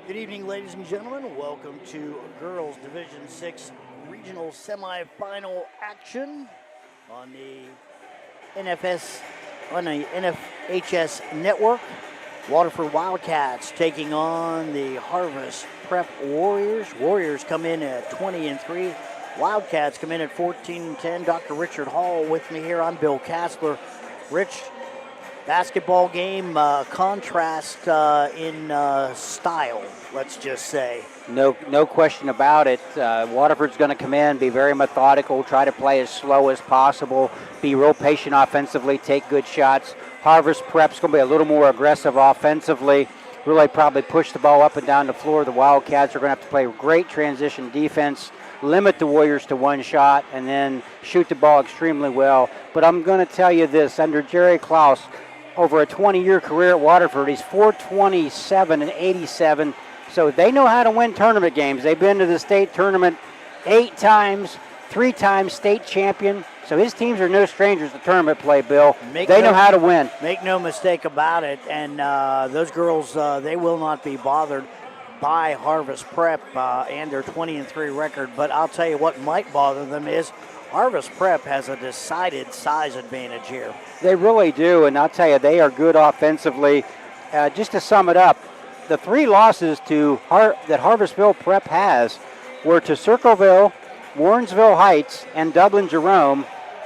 Good evening, ladies and gentlemen. Welcome to Girls Division 6 Regional Semifinal action on the NFHS Network. Waterford Wildcats taking on the Harvest Prep Warriors. Warriors come in at 20-3. Wildcats come in at 14-10. Dr. Richard Hall with me here. I'm Bill Kassler. Rich, basketball game contrast in style, let's just say. No question about it. Waterford's going to come in, be very methodical, try to play as slow as possible, be real patient offensively, take good shots. Harvest Prep's going to be a little more aggressive offensively, really probably push the ball up and down the floor. The Wildcats are going to have to play great transition defense, limit the Warriors to one shot, and then shoot the ball extremely well. But I'm going to tell you this, under Jerry Klaus, over a 20-year career at Waterford, he's 427-87, so they know how to win tournament games. They've been to the state tournament 8 times, 3 times state champion, so his teams are no strangers to tournament play, Bill. They know how to win. Make no mistake about it, and those girls, they will not be bothered by Harvest Prep and their 20-3 record, but I'll tell you what might bother them is Harvest Prep has a decided size advantage here. They really do, and I'll tell you, they are good offensively. Just to sum it up, the 3 losses that Harvestville Prep has were to Circleville, Warrensville Heights, and Dublin Jerome,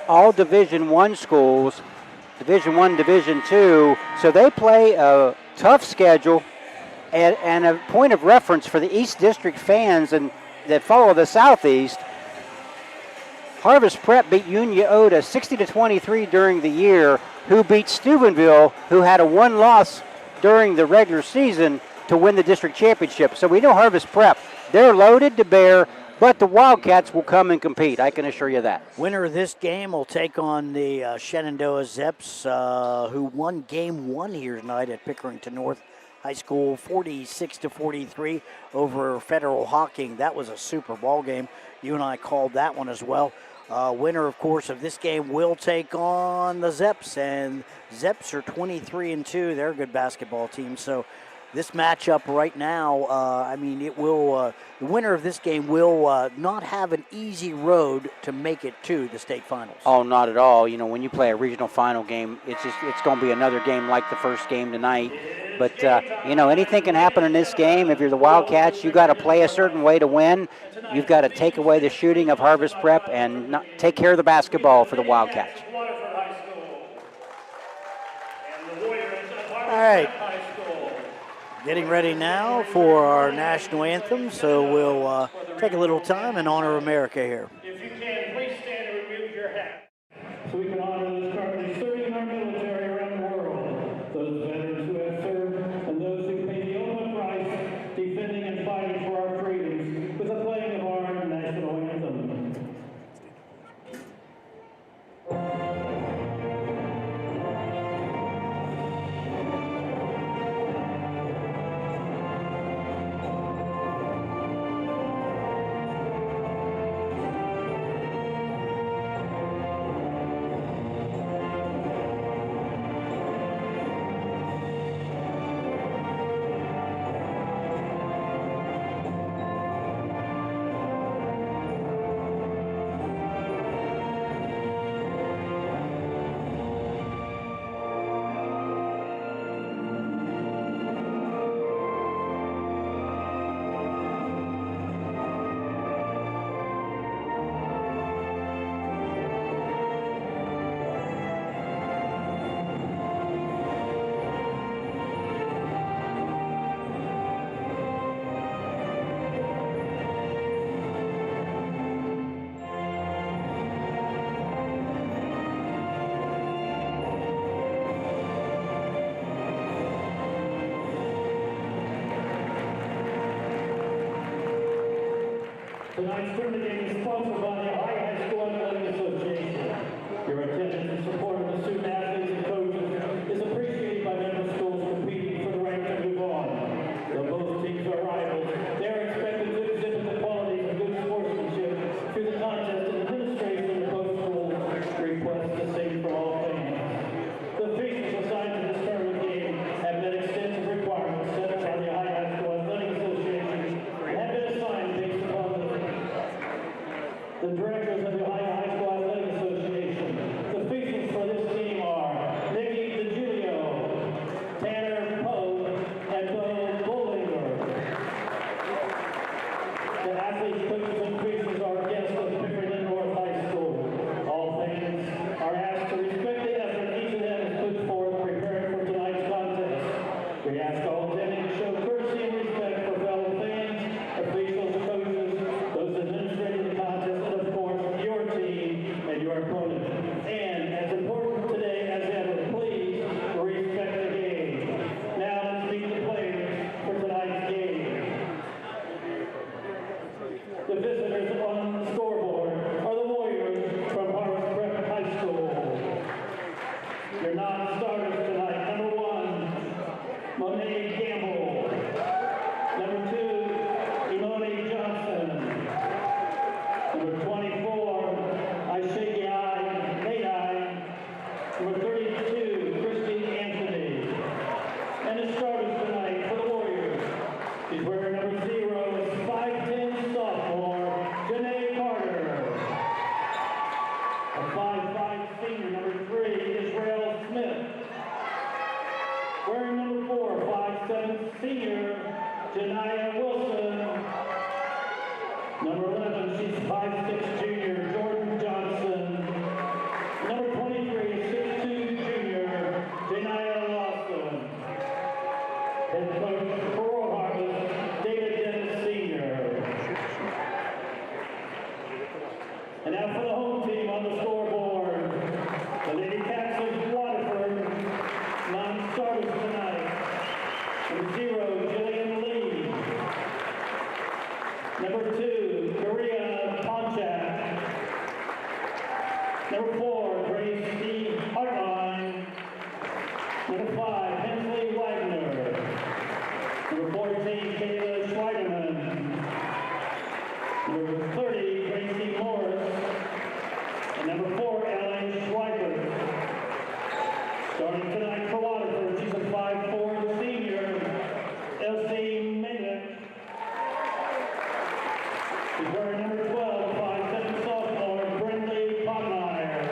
all Division I schools, Division I, Division II, so they play a tough schedule. And a point of reference for the East District fans and that follow the Southeast, Harvest Prep beat Unia Oda 60-23 during the year, who beat Steubenville, who had a 1 loss during the regular season to win the district championship. So we know Harvest Prep, they're loaded to bear, but the Wildcats will come and compete, I can assure you that. Winner of this game will take on the Shenandoah Zeps, who won game 1 here tonight at Pickerington North High School, 46-43 over Federal Hocking. That was a super ball game. You and I called that one as well. Winner, of course, of this game will take on the Zeps, and Zeps are 23-2. They're a good basketball team. So this matchup right now, it will. The winner of this game will not have an easy road to make it to the state finals. Oh, not at all. You know, when you play a regional final game, it's going to be another game like the first game tonight. But, anything can happen in this game. If you're the Wildcats, you got to play a certain way to win. You've got to take away the shooting of Harvest Prep and take care of the basketball for the Wildcats. All right. Getting ready now for our national anthem, so we'll take a little time and honor America here. If you can, please stand and remove your hat so we can honor those currently serving our military around the world, those veterans who have served and those who paid the ultimate price defending and fighting for our freedoms with the playing of our national anthem. Tonight's tournament game is sponsored by the High School Athletic Association. Your attendance and support of the student athletes and coaches is appreciated by member schools competing for the right to move on. Though both teams are rivals, they are expected to exhibit the qualities of good sportsmanship through the contest, and administration of both schools request the same for all fans. The features assigned to this tournament game have met extensive requirements set by the High School Athletic Association. senior, number 3, Israel Smith. Wearing number 4, 5'7" senior, Janiyah Wilson. Number 11, she's 5'6" junior, Jordan Johnson. Number 23, 6'2" junior, Janiyah Lawson. Head coach for Royal Harvest, David Dennis Sr. And now for the home team on the scoreboard, the Lady Cats of Waterford, 9 starters tonight. Number 0, Jillian Lee. Number 2, Maria Ponchak. Number 4, Grace D. Hartline. Number 5, Hensley Wagner. Number 14, Kayla Schweiderman. Number 30, Gracie Morris. And number 4, Ellen Schweikert. Starting tonight for Waterford, she's a 5'4" senior, Elsie Malick. She's wearing number 12, 5'7" sophomore, Brindley Potmeyer.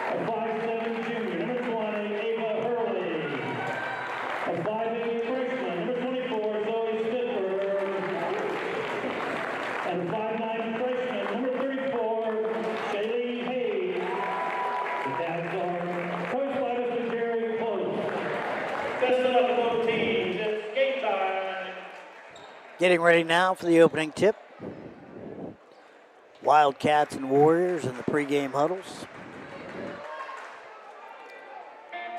A 5'7" junior, number 20, Ava Hurley. A 5'8" freshman, number 24, Zoe Stipper. And a 5'9" freshman, number 34, Shaylee Hayes. The Cats are coached by Mr. Jerry Close. Best of luck to both teams. It's game time. Getting ready now for the opening tip. Wildcats and Warriors in the pregame huddles.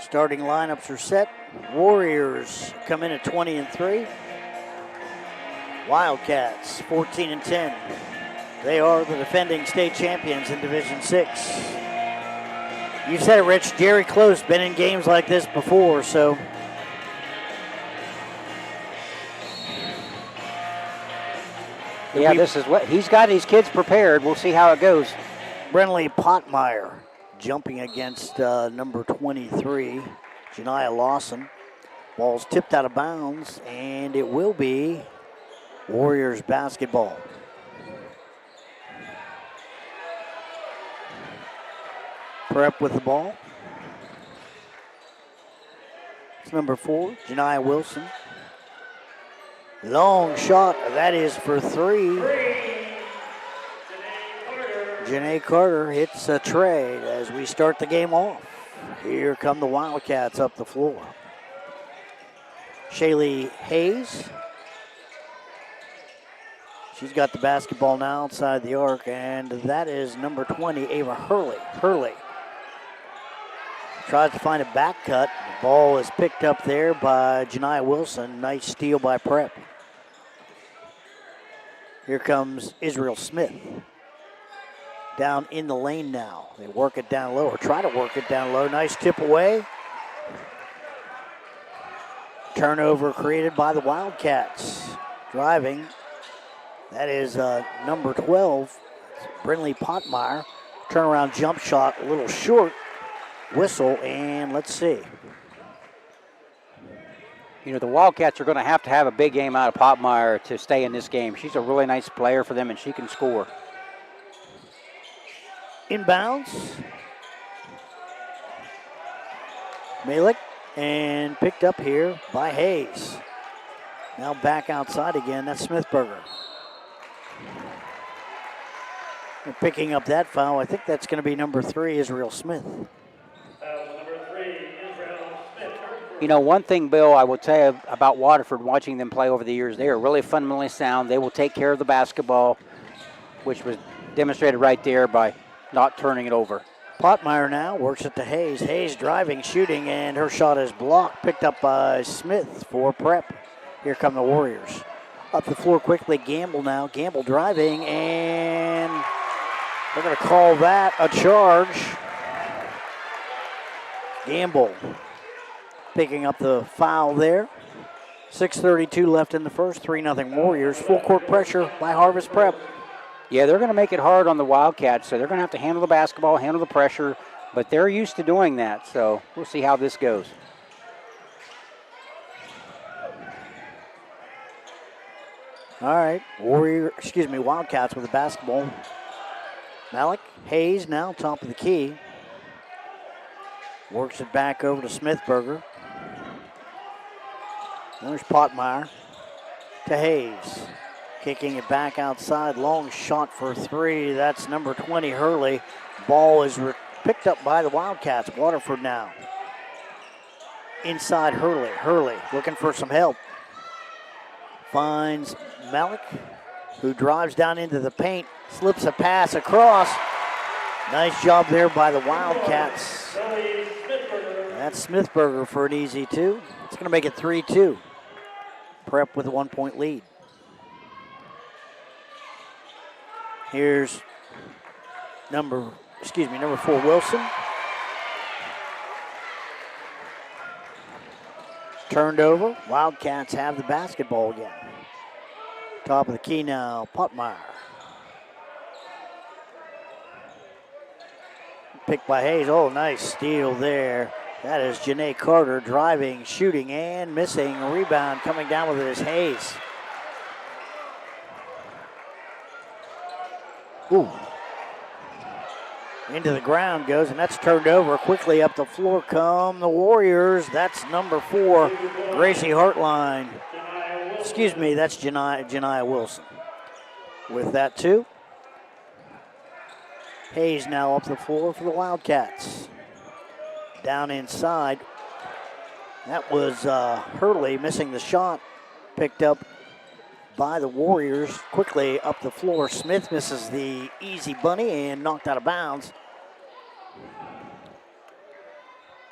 Starting lineups are set. Warriors come in at 20-3. Wildcats 14-10. They are the defending state champions in Division 6. You said it, Rich. Jerry Close been in games like this before, so Yeah, this is what he's got his kids prepared. We'll see how it goes. Brindley Potmeyer jumping against number 23, Janiyah Lawson. Ball's tipped out of bounds, and it will be Warriors basketball. Prep with the ball. It's number 4, Janiyah Wilson. Long shot, that is for 3. Janae Carter hits a trade as we start the game off. Here come the Wildcats up the floor. Shaylee Hayes. She's got the basketball now outside the arc, and that is number 20, Ava Hurley. Hurley tries to find a back cut. The ball is picked up there by Janiyah Wilson. Nice steal by Prep. Here comes Israel Smith. Down in the lane now. They work it down low, or try to work it down low. Nice tip away. Turnover created by the Wildcats. Driving. That is number 12, Brindley Potmeyer. Turnaround jump shot, a little short. Whistle, and let's see. You know, the Wildcats are going to have a big game out of Potmeyer to stay in this game. She's a really nice player for them, and she can score. Inbounds. Malick, and picked up here by Hayes. Now back outside again, that's Smithberger. And picking up that foul, I think that's going to be number 3, Israel Smith. You know, one thing, Bill, I will tell you about Waterford, watching them play over the years, they are really fundamentally sound. They will take care of the basketball, which was demonstrated right there by not turning it over. Potmeyer now works it to Hayes. Hayes driving, shooting, and her shot is blocked. Picked up by Smith for Prep. Here come the Warriors. Up the floor quickly, Gamble now. Gamble driving, and they're going to call that a charge. Gamble picking up the foul there. 6:32 left in the first, 3-0 Warriors. Full court pressure by Harvest Prep. Yeah, they're going to make it hard on the Wildcats, so they're going to have to handle the basketball, handle the pressure, but they're used to doing that, so we'll see how this goes. All right, Wildcats with the basketball. Malik Hayes now top of the key. Works it back over to Smithberger. There's Potmeyer to Hayes. Kicking it back outside. Long shot for three. That's number 20, Hurley. Ball is picked up by the Wildcats. Waterford now. Inside Hurley. Hurley looking for some help. Finds Malik, who drives down into the paint. Slips a pass across. Nice job there by the Wildcats. That's Smithberger for an easy two. It's going to make it 3-2. Prep with a 1-point lead. Here's number 4, Wilson. Turned over. Wildcats have the basketball again. Top of the key now, Potmeyer. Picked by Hayes. Oh, nice steal there. That is Janae Carter driving, shooting, and missing. Rebound coming down with it is Hayes. Ooh. Into the ground goes, and that's turned over. Quickly up the floor come the Warriors. That's number 4, Gracie Hartline. Excuse me, that's Janiah Wilson. With that too. Hayes now up the floor for the Wildcats. Down inside. That was Hurley missing the shot. Picked up by the Warriors. Quickly up the floor. Smith misses the easy bunny and knocked out of bounds.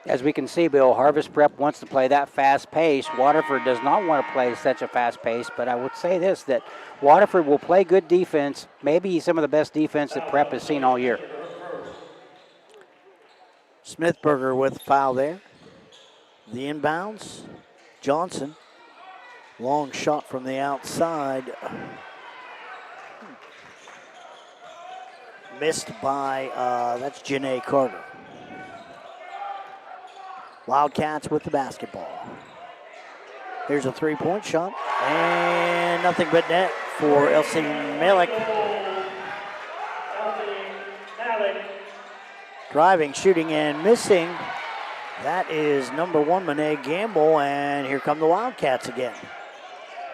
As we can see, Bill, Harvest Prep wants to play that fast pace. Waterford does not want to play such a fast pace, but I would say this, that Waterford will play good defense, maybe some of the best defense that Prep has seen all year. Smithberger with the foul there. The inbounds. Johnson. Long shot from the outside. Missed by, that's Janae Carter. Wildcats with the basketball. Here's a three-point shot. And nothing but net for Elsie Malik. Driving, shooting, and missing. That is number 1, Monet Gamble, and here come the Wildcats again.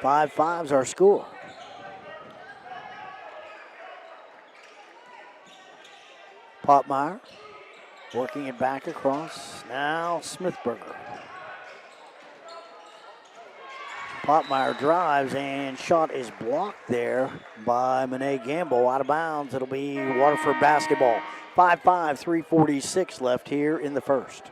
5-5's our score. Potmeyer working it back across. Now Smithberger. Potmeyer drives, and shot is blocked there by Monet Gamble. Out of bounds. It'll be Waterford basketball. 5-5, 3:46 left here in the first.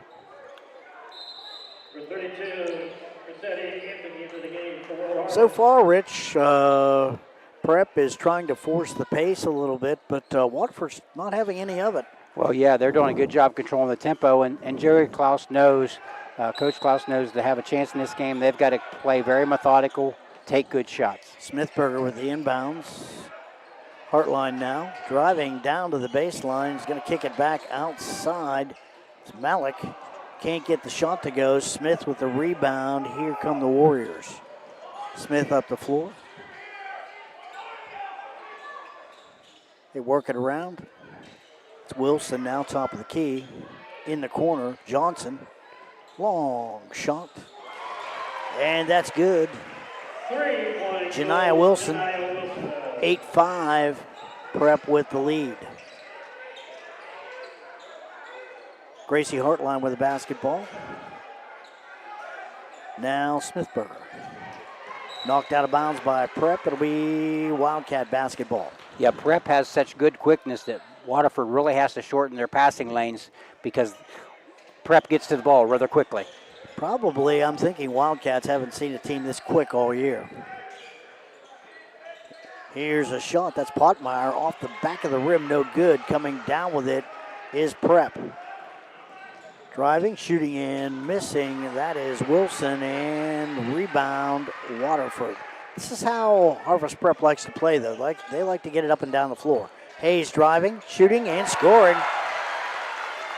So far, Rich, Prep is trying to force the pace a little bit, but Waterford's not having any of it. Well, yeah, they're doing a good job controlling the tempo, and Jerry Klaus knows, Coach Klaus knows to have a chance in this game, they've got to play very methodical, take good shots. Smithberger with the inbounds. Hartline now, driving down to the baseline. He's going to kick it back outside. It's Malik. Can't get the shot to go. Smith with the rebound. Here come the Warriors. Smith up the floor. They work it around. It's Wilson now top of the key. In the corner, Johnson. Long shot. And that's good. Janiah Wilson. 8-5, Prep with the lead. Gracie Hartline with the basketball. Now Smithberger. Knocked out of bounds by Prep. It'll be Wildcat basketball. Yeah, Prep has such good quickness that Waterford really has to shorten their passing lanes because Prep gets to the ball rather quickly. Probably, I'm thinking Wildcats haven't seen a team this quick all year. Here's a shot. That's Potmeyer off the back of the rim. No good. Coming down with it is Prep. Driving, shooting, and missing. That is Wilson, and rebound Waterford. This is how Harvest Prep likes to play, though. They like to get it up and down the floor. Hayes driving, shooting, and scoring.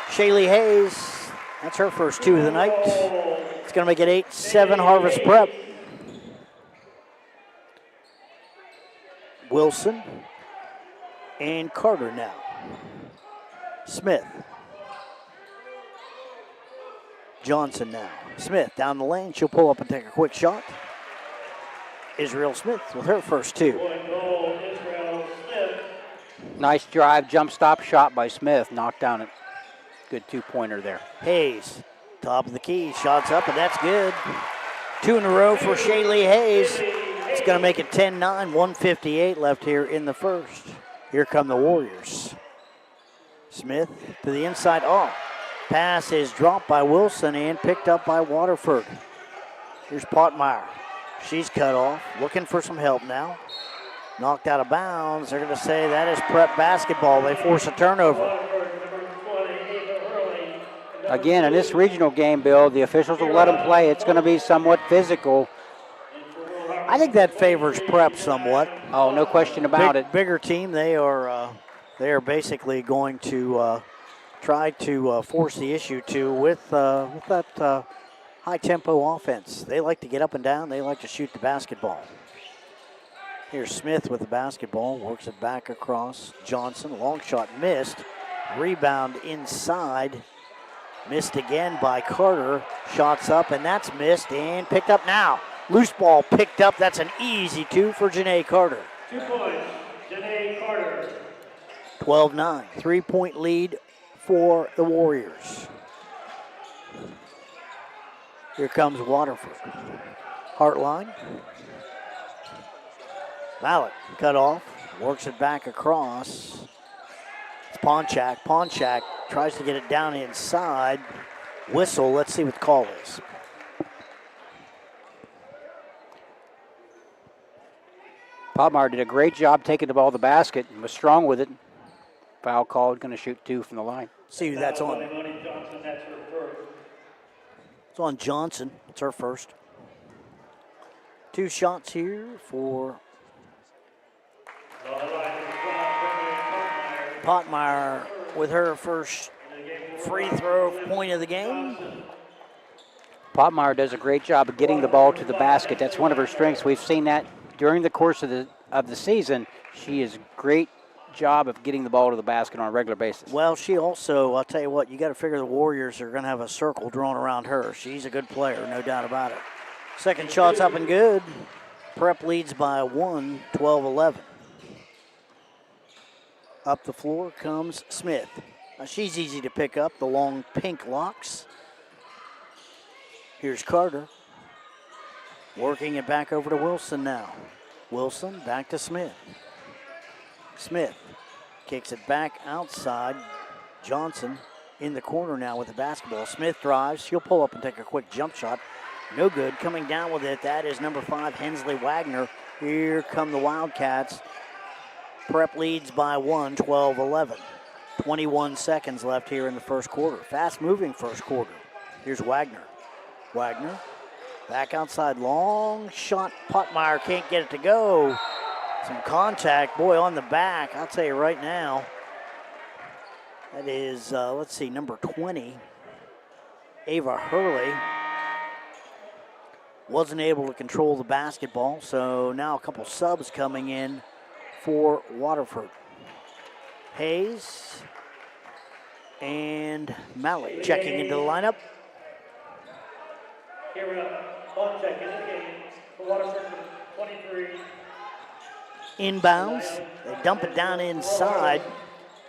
Shaylee Hayes. That's her first 2 of the night. It's going to make it 8-7 Harvest Prep. Wilson and Carter now. Smith. Johnson now. Smith down the lane. She'll pull up and take a quick shot. Israel Smith with her first two. Point goal, Israel Smith. Nice drive, jump stop shot by Smith. Knocked down a good two-pointer there. Hayes, top of the key, shots up, and that's good. Two in a row for Shaylee Hayes. It's going to make it 10-9, 1:58 left here in the first. Here come the Warriors. Smith to the inside. Oh, pass is dropped by Wilson and picked up by Waterford. Here's Potmeyer. She's cut off, looking for some help now. Knocked out of bounds. They're going to say that is prep basketball. They force a turnover. Again, in this regional game, Bill, the officials will let them play. It's going to be somewhat physical. I think that favors prep somewhat. Oh, no question about it. Bigger team, they are basically going to try to force the issue with that high tempo offense. They like to get up and down. They like to shoot the basketball. Here's Smith with the basketball, works it back across. Johnson, long shot missed. Rebound inside. Missed again by Carter. Shots up, and that's missed and picked up now. Loose ball picked up. That's an easy two for Janae Carter. 2 points, Janae Carter. 12-9. 3-point lead for the Warriors. Here comes Waterford. Hartline. Mallett cut off. Works it back across. It's Ponchak. Ponchak tries to get it down inside. Whistle. Let's see what the call is. Potmeyer did a great job taking the ball to the basket and was strong with it. Foul called, going to shoot two from the line. See who that's on. Money Johnson, that's her first. It's on Johnson. It's her first. Two shots here for Potmeyer with her first free throw point of the game. Potmeyer does a great job of getting the ball to the basket. That's one of her strengths. We've seen that during the course of the season. She is a great job of getting the ball to the basket on a regular basis. Well, she also, I'll tell you what, you got to figure the Warriors are going to have a circle drawn around her. She's a good player, no doubt about it. Second shot's up and good. Prep leads by 1, 12-11. Up the floor comes Smith. Now she's easy to pick up, the long pink locks. Here's Carter. Working it back over to Wilson now. Wilson back to Smith. Smith kicks it back outside. Johnson in the corner now with the basketball. Smith drives. She'll pull up and take a quick jump shot. No good. Coming down with it, that is number 5, Hensley Wagner. Here come the Wildcats. Prep leads by 1, 12-11. 21 seconds left here in the first quarter. Fast-moving first quarter. Here's Wagner. Wagner back outside. Long shot. Potmeyer can't get it to go. Some contact. Boy, on the back. I'll tell you right now. That is, let's see, number 20. Ava Hurley wasn't able to control the basketball, so now a couple subs coming in for Waterford. Hayes and Mallett checking into the lineup. Here we go. Ball check in the game for Waterford, 23. Inbounds. They dump it down inside.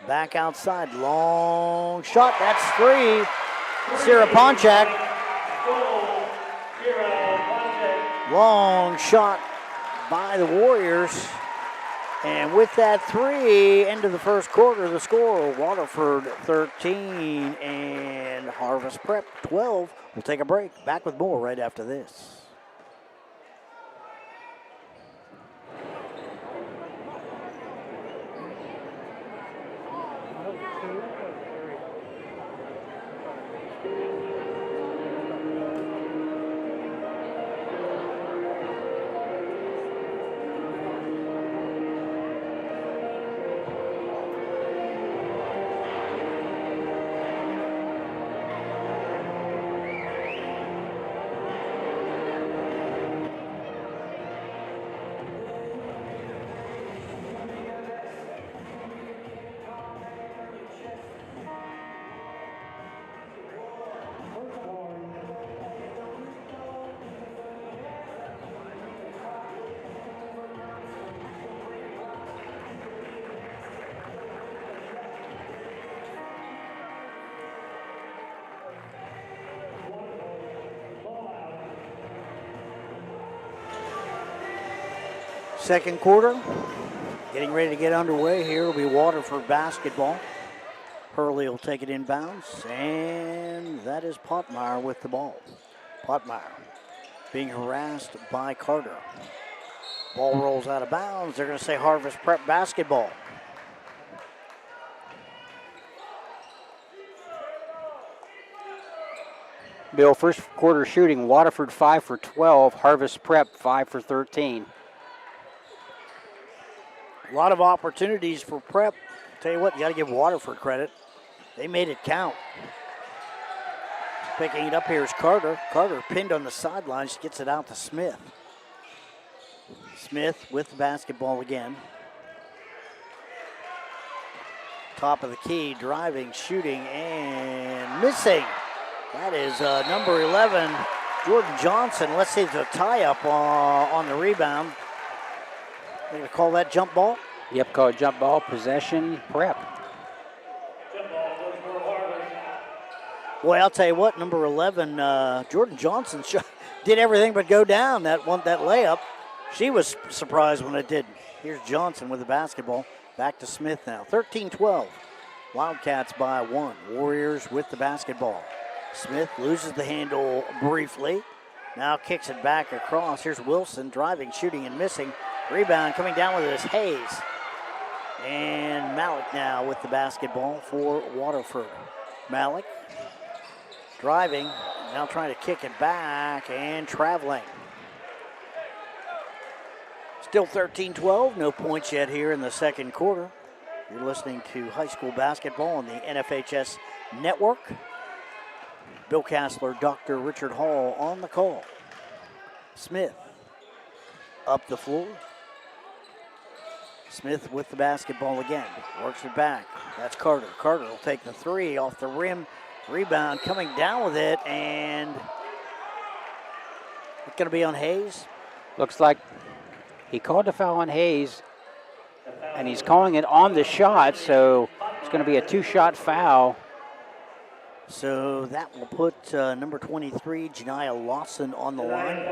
Back outside. Long shot. That's 3. Sarah Ponchak. Long shot by the Warriors. And with that 3, end of the first quarter, the score, Waterford 13 and Harvest Prep 12. We'll take a break. Back with more right after this. Second quarter, getting ready to get underway here. Will be Waterford basketball. Hurley will take it inbounds, and that is Potmeyer with the ball. Potmeyer being harassed by Carter. Ball rolls out of bounds. They're going to say Harvest Prep basketball. Bill, first quarter shooting, Waterford 5 for 12, Harvest Prep 5 for 13. A lot of opportunities for Prep. Tell you what, you got to give Waterford credit. They made it count. Picking it up here is Carter. Carter pinned on the sidelines, gets it out to Smith. Smith with the basketball again. Top of the key, driving, shooting, and missing. That is number 11, Jordan Johnson. Let's see if it's a tie-up on the rebound. They're going to call that jump ball? Yep, call it jump ball, possession, Prep. Boy, I'll tell you what, number 11, Jordan Johnson did everything but go down that layup. She was surprised when it didn't. Here's Johnson with the basketball. Back to Smith now. 13-12. Wildcats by 1. Warriors with the basketball. Smith loses the handle briefly. Now kicks it back across. Here's Wilson driving, shooting, and missing. Rebound coming down with it is Hayes. And Malik now with the basketball for Waterford. Malik driving, now trying to kick it back and traveling. Still 13-12, no points yet here in the second quarter. You're listening to high school basketball on the NFHS network. Bill Kassler, Dr. Richard Hall on the call. Smith up the floor. Smith with the basketball again. Works it back. That's Carter. Carter will take the three off the rim. Rebound coming down with it, and it's going to be on Hayes. Looks like he called a foul on Hayes, and he's calling it on the shot, so it's going to be a two-shot foul. So that will put number 23, Janiah Lawson, on the line.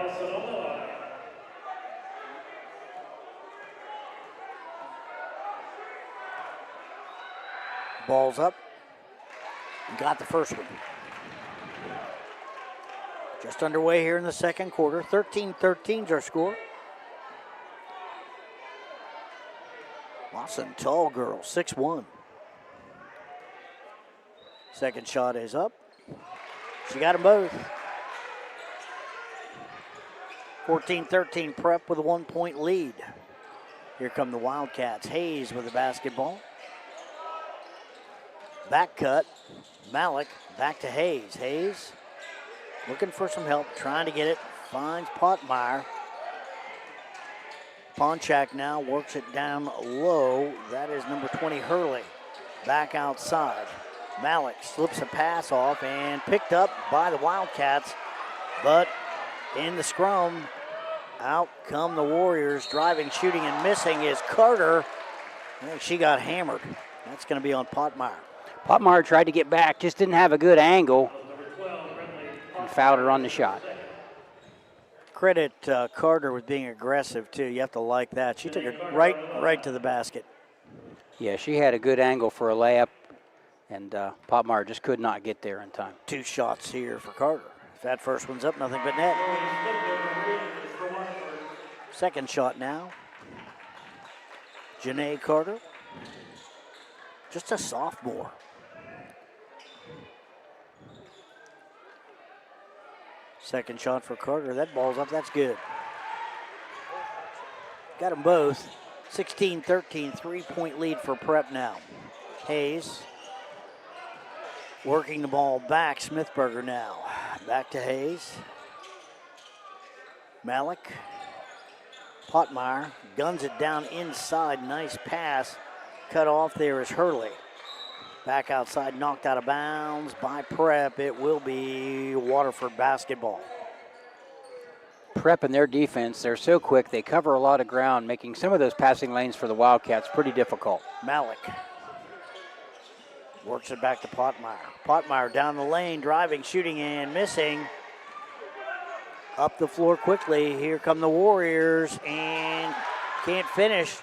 Ball's up. Got the first one. Just underway here in the second quarter. 13-13 is our score. Lawson, tall girl, 6'1". Second shot is up. She got them both. 14-13 Prep with a 1-point lead. Here come the Wildcats. Hayes with the basketball. Back cut. Malik back to Hayes. Hayes looking for some help, trying to get it. Finds Potmeyer. Ponchak now works it down low. That is number 20, Hurley. Back outside. Malik slips a pass off and picked up by the Wildcats. But in the scrum, out come the Warriors. Driving, shooting, and missing is Carter. I think she got hammered. That's going to be on Potmeyer. Potmeyer tried to get back, just didn't have a good angle, and fouled her on the shot. Credit Carter with being aggressive, too. You have to like that. She took it right to the basket. Yeah, she had a good angle for a layup, and Potmeyer just could not get there in time. 2 shots here for Carter. If that first one's up, nothing but net. Second shot now. Janae Carter. Just a sophomore. Second shot for Carter. That ball's up. That's good. Got them both. 16-13, 3-point lead for Prep now. Hayes working the ball back. Smithberger now. Back to Hayes. Malik. Potmeyer guns it down inside. Nice pass. Cut off there is Hurley. Back outside, knocked out of bounds by Prep. It will be Waterford basketball. Prep and their defense, they're so quick, they cover a lot of ground, making some of those passing lanes for the Wildcats pretty difficult. Malik works it back to Potmeyer. Potmeyer down the lane, driving, shooting, and missing. Up the floor quickly. Here come the Warriors, and Can't finish.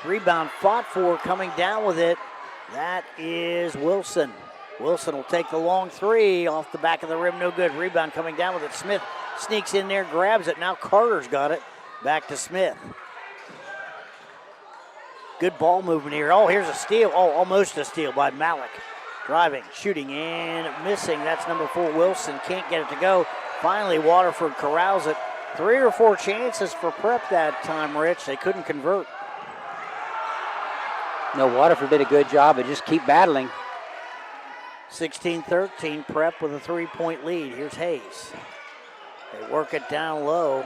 Rebound fought for, coming down with it. That is Wilson. Wilson will take the long three off the back of the rim, no good. Rebound coming down with it. Smith sneaks in there, grabs it. Now Carter's got it. Back to Smith. Good ball movement here. Oh, here's a steal. Oh, almost a steal by Malik. Driving, shooting, and missing. That's number 4, Wilson. Can't get it to go. Finally, Waterford corrals it. 3 or 4 chances for Prep that time, Rich. They couldn't convert. No, Waterford did a good job of just keep battling. 16-13, Prep with a 3-point lead. Here's Hayes. They work it down low.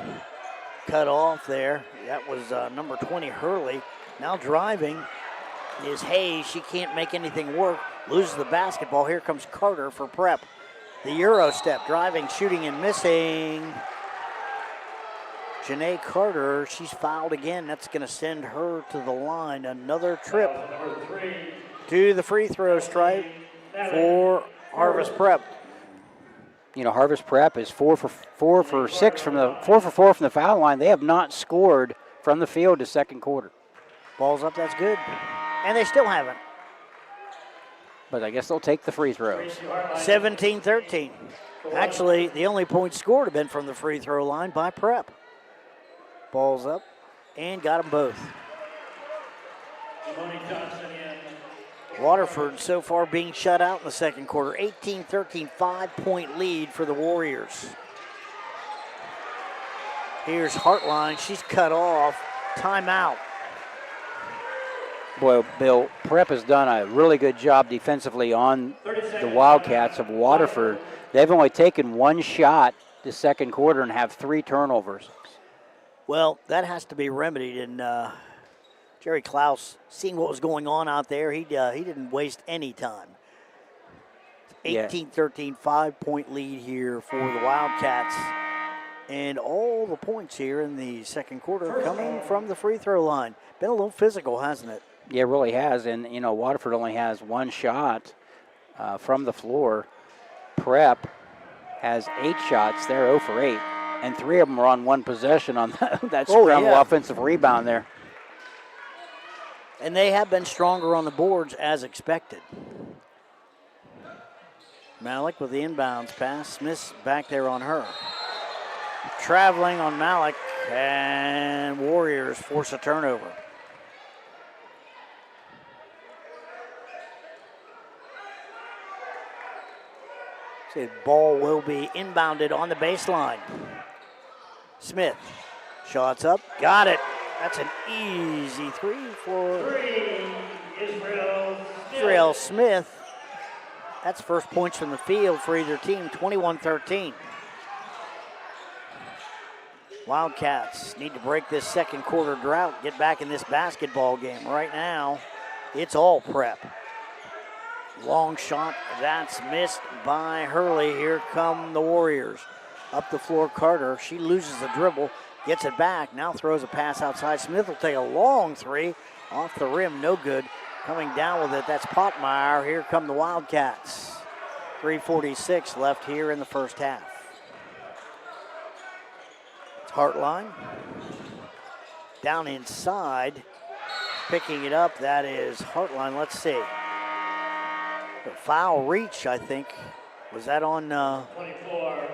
Cut off there. That was number 20, Hurley. Now driving is Hayes. She can't make anything work. Loses the basketball. Here comes Carter for Prep. The Euro step, driving, shooting, and missing. Janae Carter, she's fouled again. That's going to send her to the line. Another trip to the free throw stripe for Harvest Prep. You know, Harvest Prep is 4 for 6 from the 4 for 4 from the foul line. They have not scored from the field this second quarter. Ball's up, that's good. And they still haven't. But I guess they'll take the free throws. 17-13. Actually, the only points scored have been from the free throw line by Prep. Ball's up and got them both. Waterford so far being shut out in the second quarter. 18-13, 5-point lead for the Warriors. Here's Hartline. She's cut off. Timeout. Boy, Bill, Prep has done a really good job defensively on the Wildcats of Waterford. They've only taken 1 shot this second quarter and have 3 turnovers. Well, that has to be remedied, and Jerry Klaus, seeing what was going on out there, he didn't waste any time. 18-13, 5-point lead here for the Wildcats. And all the points here in the second quarter coming from the free throw line. Been a little physical, hasn't it? Yeah, it really has. And, you know, Waterford only has 1 shot from the floor. Prep has 8 shots. They're 0 for 8. And 3 of them are on 1 possession on that scramble offensive rebound there. And they have been stronger on the boards as expected. Malik with the inbounds pass. Smith's back there on her. Traveling on Malik, and Warriors force a turnover. See, the ball will be inbounded on the baseline. Smith, shots up, got it. That's an easy 3 for Israel Smith. That's first points from the field for either team, 21-13. Wildcats need to break this second quarter drought, get back in this basketball game. Right now, it's all Prep. Long shot, that's missed by Hurley. Here come the Warriors. Up the floor, Carter. She loses the dribble, gets it back, now throws a pass outside. Smith will take a long 3 off the rim, no good. Coming down with it, that's Potmeyer. Here come the Wildcats. 3:46 left here in the first half. It's Hartline. Down inside, picking it up, that is Hartline. Let's see. The foul reach, I think. Was that on? 24,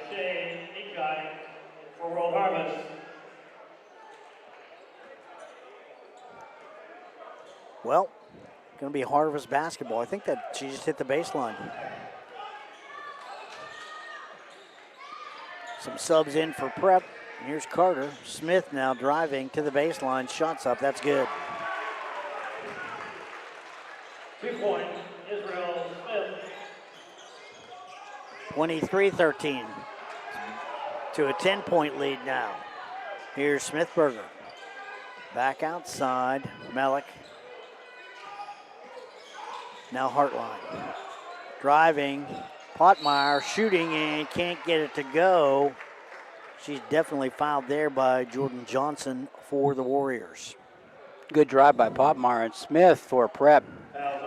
Shane Ikai for World Harvest. Well, going to be Harvest basketball. I think that she just hit the baseline. Some subs in for Prep. Here's Carter. Smith now driving to the baseline. Shots up. That's good. 2 points, Israel Smith. 23-13 to a 10-point lead now. Here's Smithberger. Back outside. Malik. Now Hartline. Driving. Potmeyer shooting and can't get it to go. She's definitely fouled there by Jordan Johnson for the Warriors. Good drive by Potmeyer, and Smith for Prep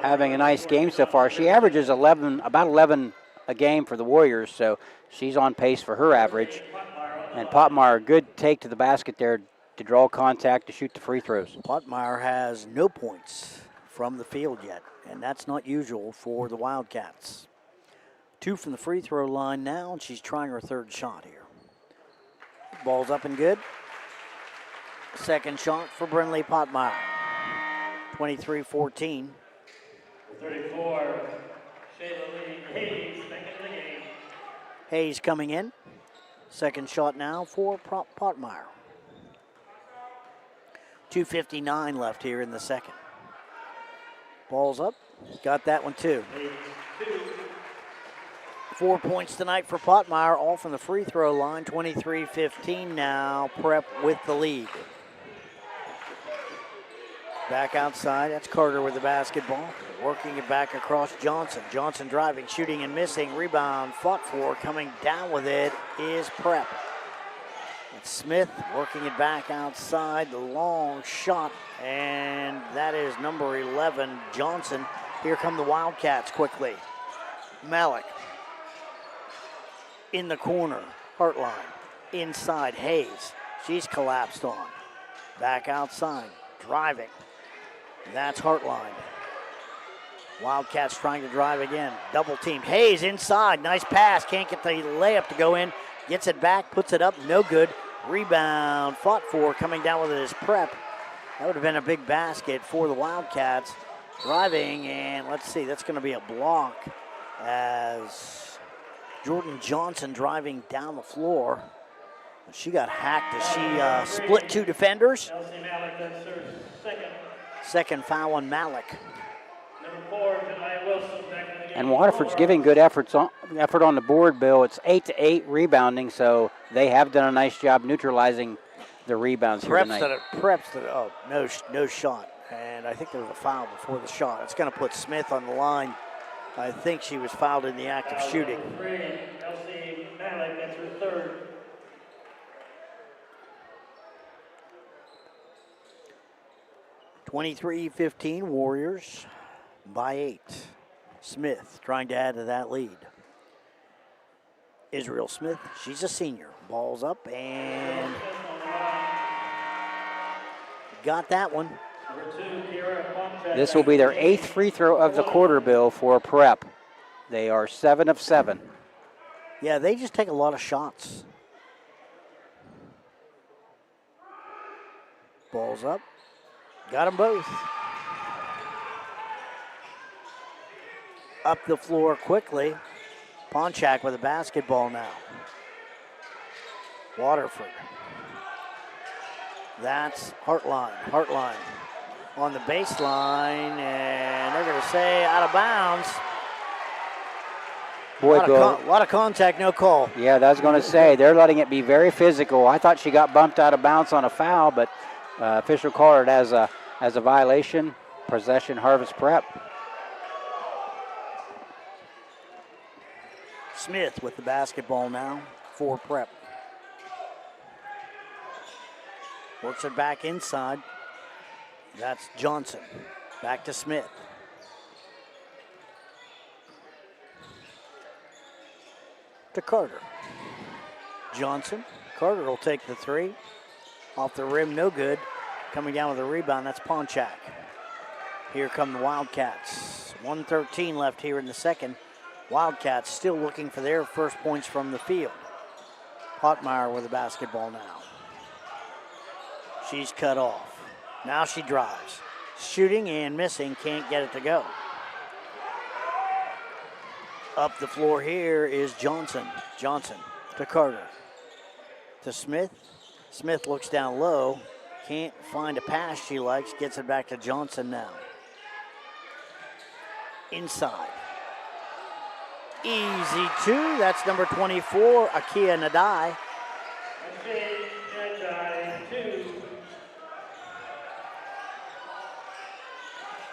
having a nice game so far. She averages about 11 a game for the Warriors, so she's on pace for her average. And Potmeyer, good take to the basket there, to draw contact to shoot the free throws. Potmeyer has no points from the field yet, and that's not usual for the Wildcats. 2 from the free throw line now, and she's trying her third shot here. Ball's up and good. Second shot for Brinley Potmeyer. 23-14. 34, Shayla Hayes, second of the game. Hayes coming in. Second shot now for Potmeyer. 2:59 left here in the second. Ball's up. Got that one too. 4 points tonight for Potmeyer, all from the free throw line. 23-15 now. Prep with the lead. Back outside, that's Carter with the basketball. Working it back across Johnson. Johnson driving, shooting and missing. Rebound fought for, coming down with it is Prep. It's Smith working it back outside, the long shot, and that is number 11, Johnson. Here come the Wildcats quickly. Malik in the corner, Hartline. Inside, Hayes. She's collapsed on. Back outside, driving. That's Hartline. Wildcats trying to drive again. Double teamed. Hayes inside. Nice pass. Can't get the layup to go in. Gets it back. Puts it up. No good. Rebound. Fought for. Coming down with it is Prep. That would have been a big basket for the Wildcats. Driving. And let's see. That's going to be a block as Jordan Johnson driving down the floor. She got hacked as she split 2 defenders. Elsie Malik, that's her second. Second foul on Malik. Number 4, Janiyah Wilson, back in the game. And Waterford's giving good effort on the board, Bill. It's 8-8 rebounding, so they have done a nice job neutralizing the rebounds here tonight. Oh, no shot. And I think there was a foul before the shot. It's going to put Smith on the line. I think she was fouled in the act of shooting. Number 3, Elsie Malik, that's her third. 23-15, Warriors by 8. Smith trying to add to that lead. Israel Smith, she's a senior. Ball's up and got that one. This will be their 8th free throw of the quarter, Bill, for Prep. They are 7 of 7. Yeah, they just take a lot of shots. Ball's up. Got them both. Up the floor quickly. Ponchak with a basketball now. Waterford. That's Hartline. Hartline on the baseline, and they're going to say out of bounds. Boy, Bill. A lot of contact, no call. Yeah, I was going to say, they're letting it be very physical. I thought she got bumped out of bounds on a foul, but official called it as a violation. Possession, Harvest Prep. Smith with the basketball now for Prep. Works it back inside. That's Johnson. Back to Smith. To Carter. Johnson. Carter will take the 3. Off the rim, no good. Coming down with a rebound, that's Ponchak. Here come the Wildcats. 1:13 left here in the second. Wildcats still looking for their first points from the field. Potmeyer with the basketball now. She's cut off. Now she drives. Shooting and missing, can't get it to go. Up the floor here is Johnson. Johnson to Carter. To Smith. Smith looks down low. Can't find a pass she likes. Gets it back to Johnson now. Inside. Easy 2. That's number 24, Akia Nadai.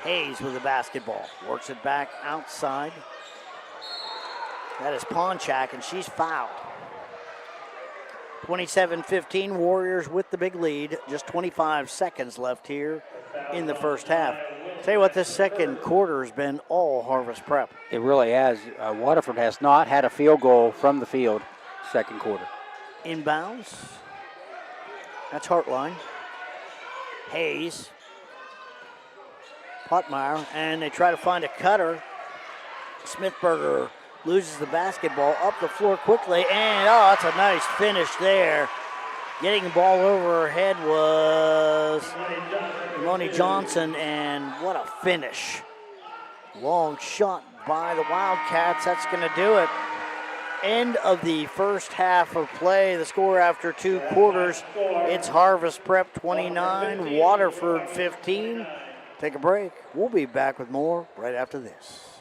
Hayes with the basketball. Works it back outside. That is Ponchak, and she's fouled. 27-15, Warriors with the big lead. Just 25 seconds left here in the first half. Tell you what, this second quarter has been all Harvest Prep. It really has. Waterford has not had a field goal from the field second quarter. Inbounds. That's Hartline. Hayes. Puttmeyer, and they try to find a cutter. Smithberger loses the basketball up the floor quickly, and oh, that's a nice finish there. Getting the ball over her head was Moni Johnson, and what a finish. Long shot by the Wildcats. That's going to do it. End of the first half of play. The score after 2 quarters, it's Harvest Prep 29, Waterford 15. Take a break. We'll be back with more right after this.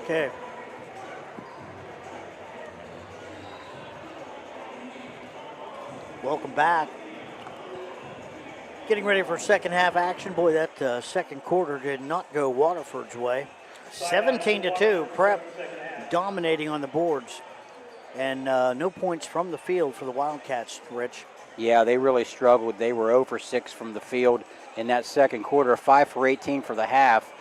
Okay. Welcome back. Getting ready for second half action. Boy, that second quarter did not go Waterford's way. 17-2, Prep dominating on the boards. And no points from the field for the Wildcats, Rich. Yeah, they really struggled. They were 0 for 6 from the field in that second quarter, 5 for 18 for the half,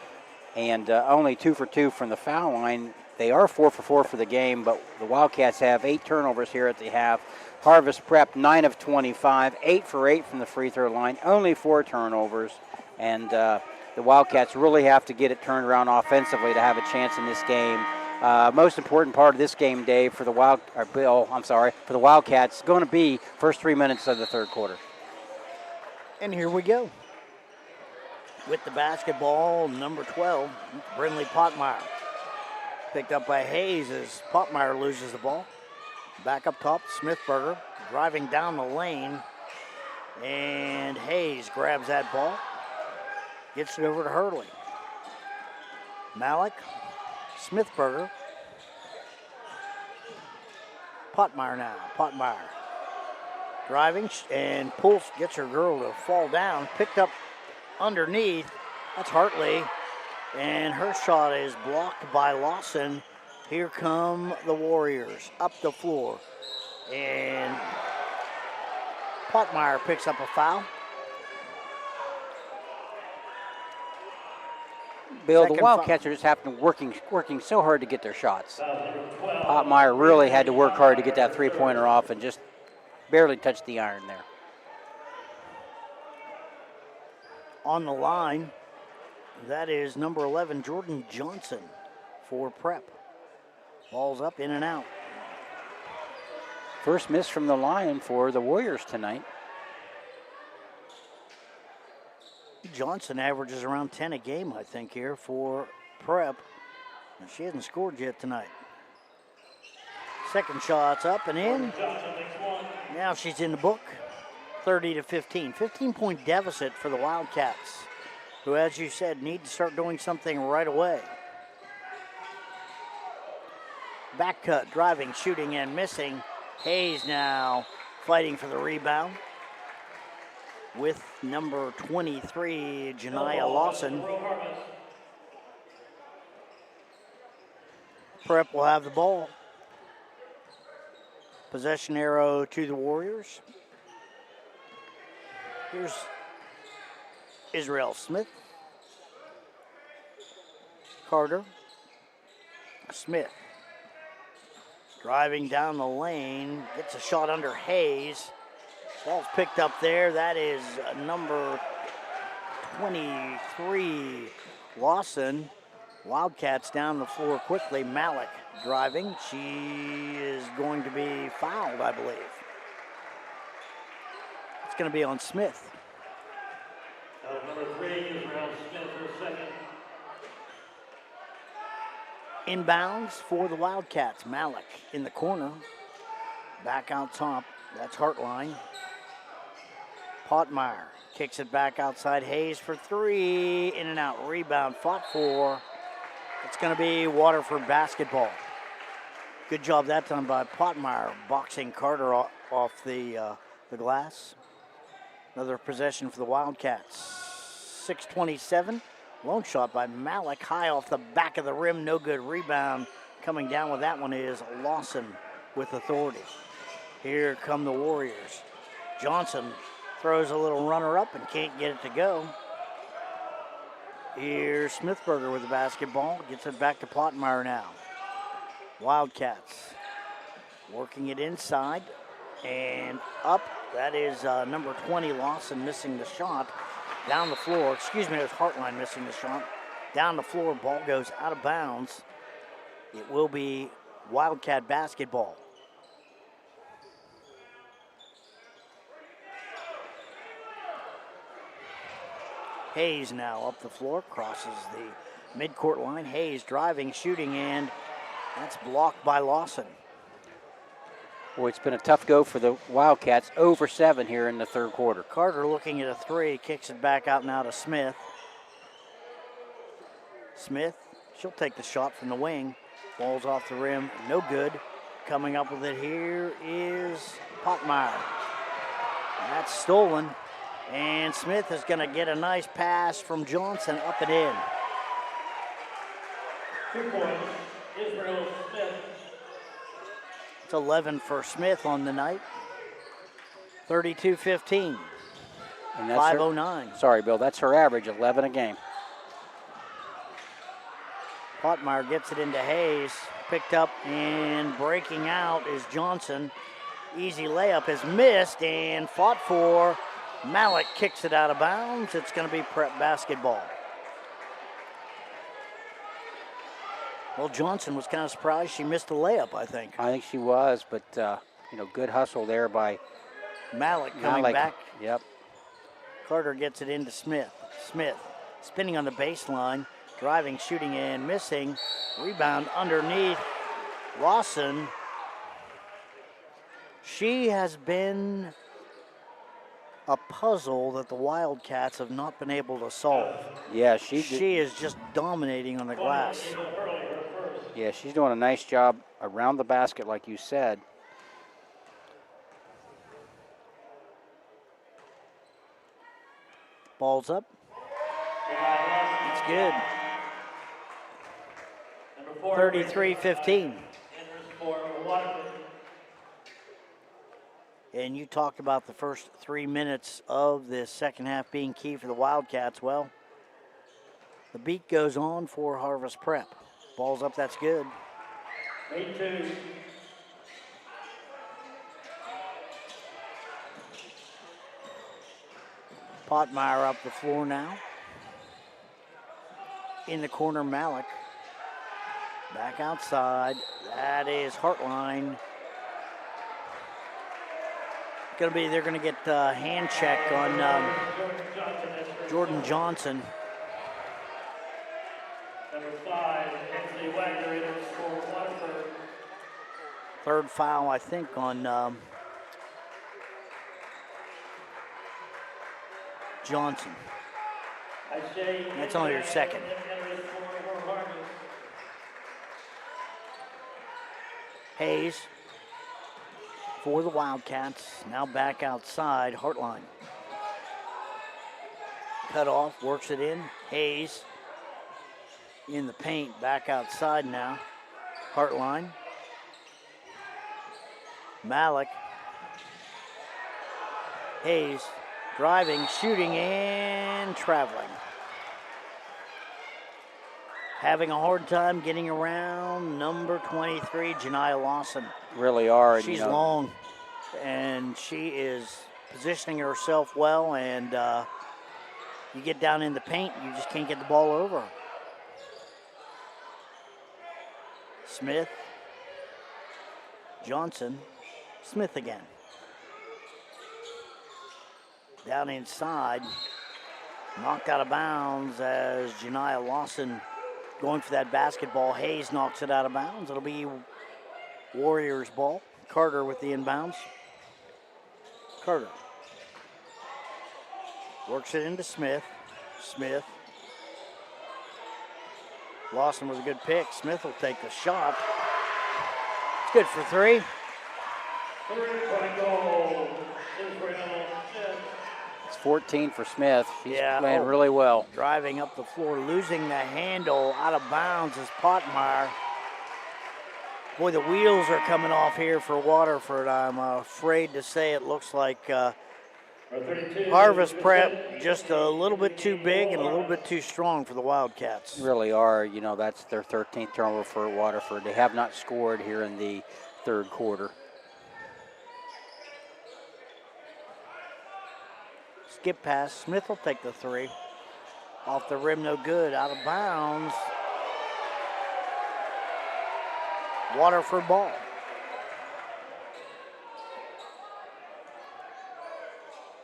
and only 2 for 2 from the foul line. They are 4 for 4 for the game, but the Wildcats have 8 turnovers here at the half. Harvest Prep, 9 of 25, 8 for 8 from the free throw line, only 4 turnovers. And the Wildcats really have to get it turned around offensively to have a chance in this game. Most important part of this game, Dave, for the for the Wildcats, going to be first 3 minutes of the third quarter. And here we go. With the basketball, number 12, Brindley Potmeyer. Picked up by Hayes as Potmeyer loses the ball. Back up top, Smithberger driving down the lane. And Hayes grabs that ball. Gets it over to Hurley. Malik, Smithberger. Potmeyer now. Potmeyer driving and pulls, gets her girl to fall down. Picked up underneath. That's Hartley. And her shot is blocked by Lawson. Here come the Warriors up the floor. And Potmeyer picks up a foul. Bill, Second the Wildcats are just having working so hard to get their shots. Potmeyer really had to work hard to get that three-pointer off and just barely touched the iron there. On the line, that is number 11, Jordan Johnson for Prep. Ball's up, in and out. First miss from the line for the Warriors tonight. Johnson averages around 10 a game, I think, here for Prep. And she hasn't scored yet tonight. Second shot's up and in. Now she's in the book. 30-15. 15-point deficit for the Wildcats, who, as you said, need to start doing something right away. Back cut, driving, shooting, and missing. Hayes now fighting for the rebound with number 23, Janiyah Lawson. Prep will have the ball. Possession arrow to the Warriors. Here's Israel Smith. Carter. Smith. Driving down the lane. Gets a shot under Hayes. Ball's picked up there. That is number 23, Lawson. Wildcats down the floor quickly. Malik driving. She is going to be fouled, I believe. It's going to be on Smith. Number 3, Israel Smith for second. Inbounds for the Wildcats. Malik in the corner. Back out top. That's Hartline. Potmeyer kicks it back outside. Hayes for three. In and out. Rebound. Fought for. It's going to be Waterford basketball. Good job that time by Potmeyer, boxing Carter off the glass. Another possession for the Wildcats. 6:27. Long shot by Malik, high off the back of the rim. No good. Rebound. Coming down with that one is Lawson with authority. Here come the Warriors. Johnson throws a little runner up and can't get it to go. Here's Smithberger with the basketball. Gets it back to Potmeyer now. Wildcats working it inside and up. That is number 20, Lawson, missing the shot. Down the floor. Excuse me, it was Hartline missing the shot. Down the floor, ball goes out of bounds. It will be Wildcat basketball. Hayes now up the floor, crosses the midcourt line. Hayes driving, shooting, and that's blocked by Lawson. Boy, it's been a tough go for the Wildcats. 0 for 7 here in the third quarter. Carter looking at a three, kicks it back out now to Smith. Smith, she'll take the shot from the wing. Ball's off the rim, no good. Coming up with it here is Potmeyer. That's stolen. And Smith is going to get a nice pass from Johnson up and in. 2 points, Israel Smith. It's 11 for Smith on the night. 32-15. And that's 5:09. Sorry, Bill, that's her average, 11 a game. Potmeyer gets it into Hayes. Picked up and breaking out is Johnson. Easy layup is missed and fought for. Malik kicks it out of bounds. It's going to be prep basketball. Well, Johnson was kind of surprised she missed the layup, I think. I think she was, but, good hustle there by Malik coming back. Yep. Carter gets it into Smith. Smith spinning on the baseline, driving, shooting, and missing. Rebound underneath Lawson. She has been a puzzle that the Wildcats have not been able to solve. Yeah, she is just dominating on the glass. Yeah, she's doing a nice job around the basket, like you said. Ball's up. It's good. 33-15. And you talked about the first 3 minutes of this second half being key for the Wildcats. Well, the beat goes on for Harvest Prep. Ball's up, that's good. 8-2. Potmeyer up the floor now. In the corner, Malik. Back outside. That is Hartline. They're gonna get a hand check on Jordan Johnson. Number 5, Anthony Wagner, in for Waterford. Third foul, I think, on Johnson. That's only your second. Hayes for the Wildcats. Now back outside, Hartline. Cut off, works it in. Hayes in the paint, back outside now. Hartline. Malik. Hayes driving, shooting, and traveling. Having a hard time getting around number 23, Janiah Lawson. Really are. She's long, and she is positioning herself well, and you get down in the paint, you just can't get the ball over. Smith, Johnson, Smith again. Down inside, knocked out of bounds as Janiah Lawson going for that basketball. Hayes knocks it out of bounds. It'll be Warriors ball. Carter with the inbounds. Carter works it into Smith. Smith. Lawson with a good pick. Smith will take the shot. It's good for 3. 3-point goal. Israel Smith. It's 14 for Smith. He's Yeah, playing really well. Driving up the floor, losing the handle, out of bounds is Potmeyer. Boy, the wheels are coming off here for Waterford. I'm afraid to say it looks like Harvest Prep just a little bit too big and a little bit too strong for the Wildcats. Really are. You know, that's their 13th turnover for Waterford. They have not scored here in the third quarter. Skip pass. Smith will take the 3. Off the rim, no good. Out of bounds. Waterford ball.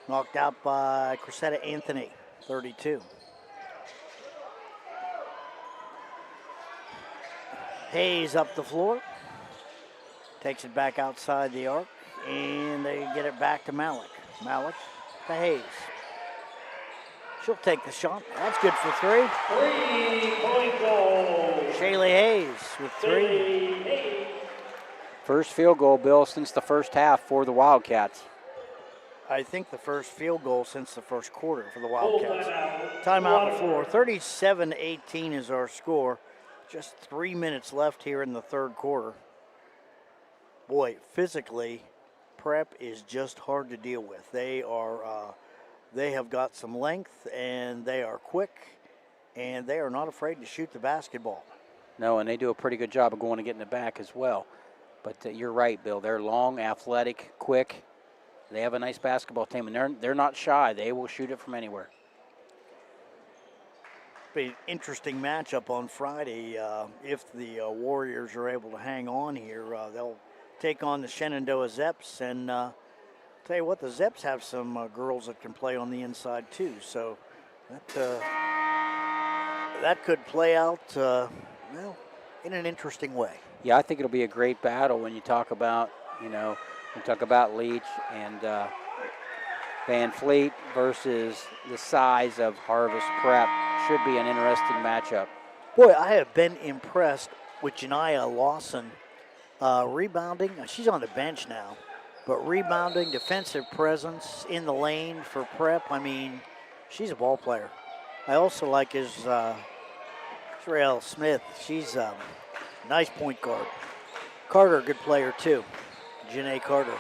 Knocked out by Cressetta Anthony, 32. Hayes up the floor. Takes it back outside the arc, and they get it back to Malik. Malik to Hayes. She'll take the shot. That's good for 3. 3-point goal. Shaylee Hayes with 3. First field goal, Bill, since the first half for the Wildcats. I think the first field goal since the first quarter for the Wildcats. Timeout on the floor. 37-18 is our score. Just 3 minutes left here in the third quarter. Boy, physically, Prep is just hard to deal with. They have got some length, and they are quick, and they are not afraid to shoot the basketball. No, and they do a pretty good job of going and getting it back as well. But you're right, Bill. They're long, athletic, quick. They have a nice basketball team, and they're not shy. They will shoot it from anywhere. Be an interesting matchup on Friday. If the Warriors are able to hang on here, they'll take on the Shenandoah Zeps. And tell you what, the Zeps have some girls that can play on the inside too. So that could play out, well, in an interesting way. Yeah, I think it'll be a great battle when you talk about, Leach and Van Fleet versus the size of Harvest Prep. Should be an interesting matchup. Boy, I have been impressed with Janiyah Lawson rebounding. She's on the bench now, but rebounding, defensive presence in the lane for Prep. I mean, she's a ball player. I also like Israel Smith. She's a nice point guard. Carter, good player too. Janae Carter.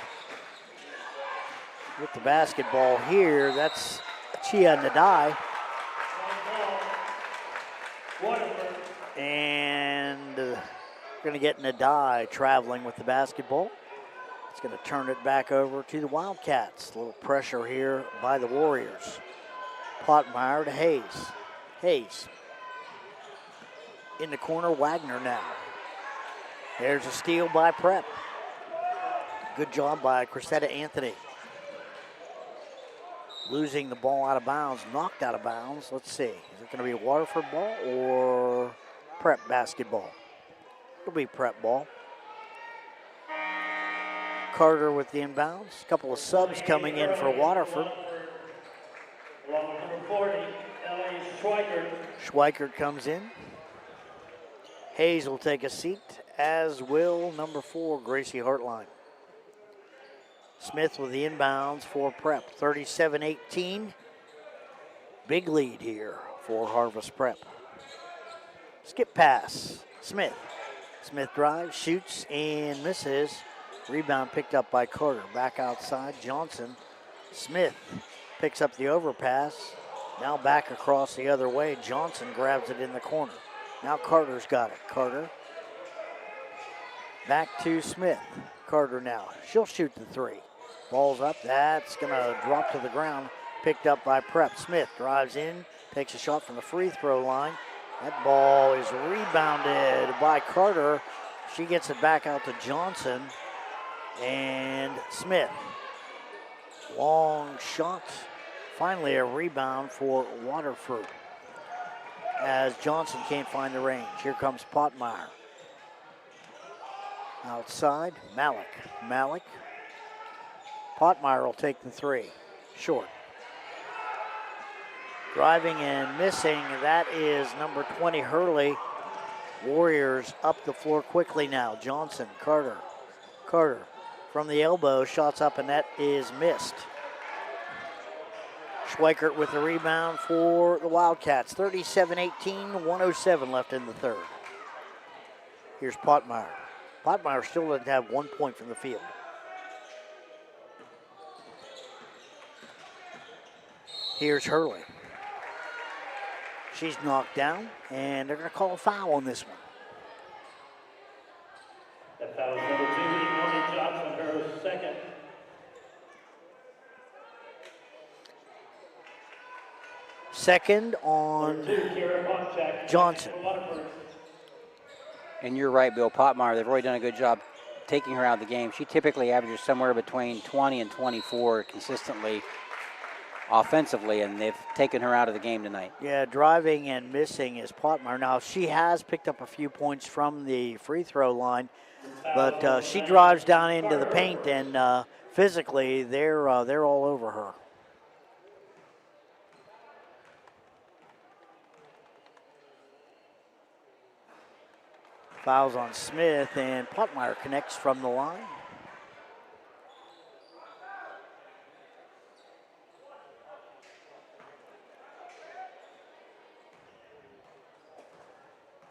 With the basketball here, that's Chia Nadai. And going to get Nadai traveling with the basketball. It's going to turn it back over to the Wildcats. A little pressure here by the Warriors. Potmeyer to Hayes. Hayes. In the corner, Wagner now. There's a steal by Prep. Good job by Cressetta Anthony. Losing the ball out of bounds, knocked out of bounds. Let's see, is it going to be a Waterford ball or Prep basketball? It'll be Prep ball. Carter with the inbounds. A couple of subs coming in for Waterford. Along with number 40, Ellie Schweikert. Schweikert comes in. Hayes will take a seat, as will number 4, Gracie Hartline. Smith with the inbounds for Prep. 37-18. Big lead here for Harvest Prep. Skip pass. Smith. Smith drives, shoots, and misses. Rebound picked up by Carter. Back outside, Johnson. Smith picks up the overpass. Now back across the other way. Johnson grabs it in the corner. Now Carter's got it. Carter. Back to Smith. Carter now. She'll shoot the 3. Ball's up. That's going to drop to the ground. Picked up by Prep. Smith drives in. Takes a shot from the free throw line. That ball is rebounded by Carter. She gets it back out to Johnson. And Smith. Long shot. Finally a rebound for Waterford. As Johnson can't find the range. Here comes Potmeyer. Outside, Malik. Potmeyer will take the three. Short. Driving and missing, that is number 20, Hurley. Warriors up the floor quickly now. Johnson, Carter. Carter from the elbow, shots up, and that is missed. Schweikert with the rebound for the Wildcats. 37-18, 107 left in the third. Here's Potmeyer. Potmeyer still doesn't have 1 point from the field. Here's Hurley. She's knocked down, and they're going to call a foul on this one. That foul is number 2, Moni Johnson, her second. Second on Johnson. And you're right, Bill. Potmeyer, they've really done a good job taking her out of the game. She typically averages somewhere between 20 and 24 consistently offensively, and they've taken her out of the game tonight. Yeah, driving and missing is Potmeyer. Now, she has picked up a few points from the free throw line, but she drives down into the paint, and physically, they're all over her. Fouls on Smith, and Potmeyer connects from the line.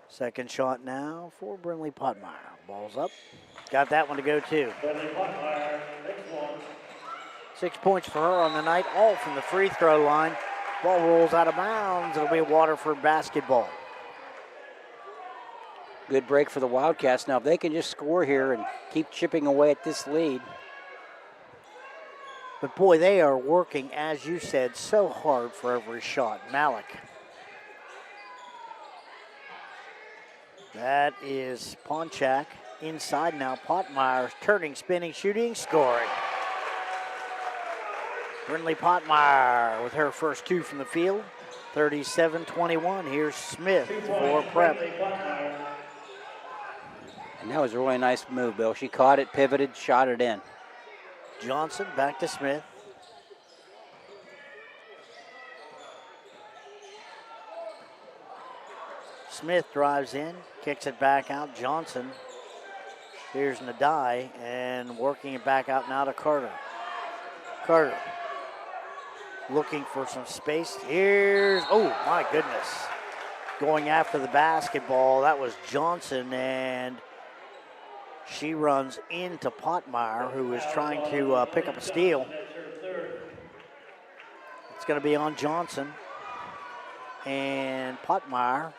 Second shot now for Brinley Potmeyer. Ball's up. Got that one to go too. Brinley Potmeyer, next one. 6 points for her on the night, all from the free throw line. Ball rolls out of bounds. It'll be a Waterford basketball. Good break for the Wildcats. Now, if they can just score here and keep chipping away at this lead. But boy, they are working, as you said, so hard for every shot. Malik. That is Ponchak inside now. Potmeyer turning, spinning, shooting, scoring. Brinley Potmeyer with her first two from the field. 37-21. Here's Smith for Prep. And that was a really nice move, Bill. She caught it, pivoted, shot it in. Johnson back to Smith. Smith drives in, kicks it back out. Johnson. Here's Nadai, and working it back out now to Carter. Carter looking for some space. Here's, oh my goodness. Going after the basketball, that was Johnson, and she runs into Potmeyer, who is trying to pick up a steal. It's going to be on Johnson. And Potmeyer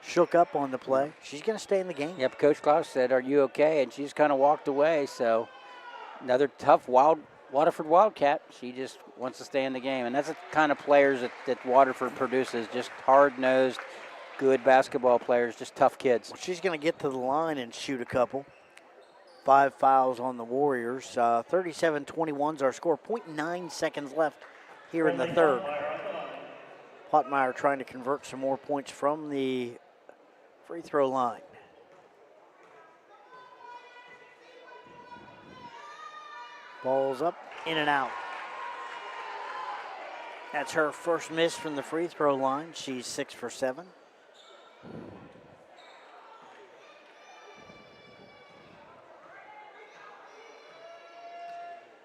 shook up on the play. She's going to stay in the game. Yep, Coach Klaus said, "Are you okay?" And she's kind of walked away. So another tough Waterford Wildcat. She just wants to stay in the game. And that's the kind of players that Waterford produces, just hard-nosed, good basketball players, just tough kids. Well, she's going to get to the line and shoot a couple. 5 fouls on the Warriors. 37-21 is our score. 0.9 seconds left here in the third. Potmeyer trying to convert some more points from the free throw line. Ball's up, in and out. That's her first miss from the free throw line. She's 6 for 7.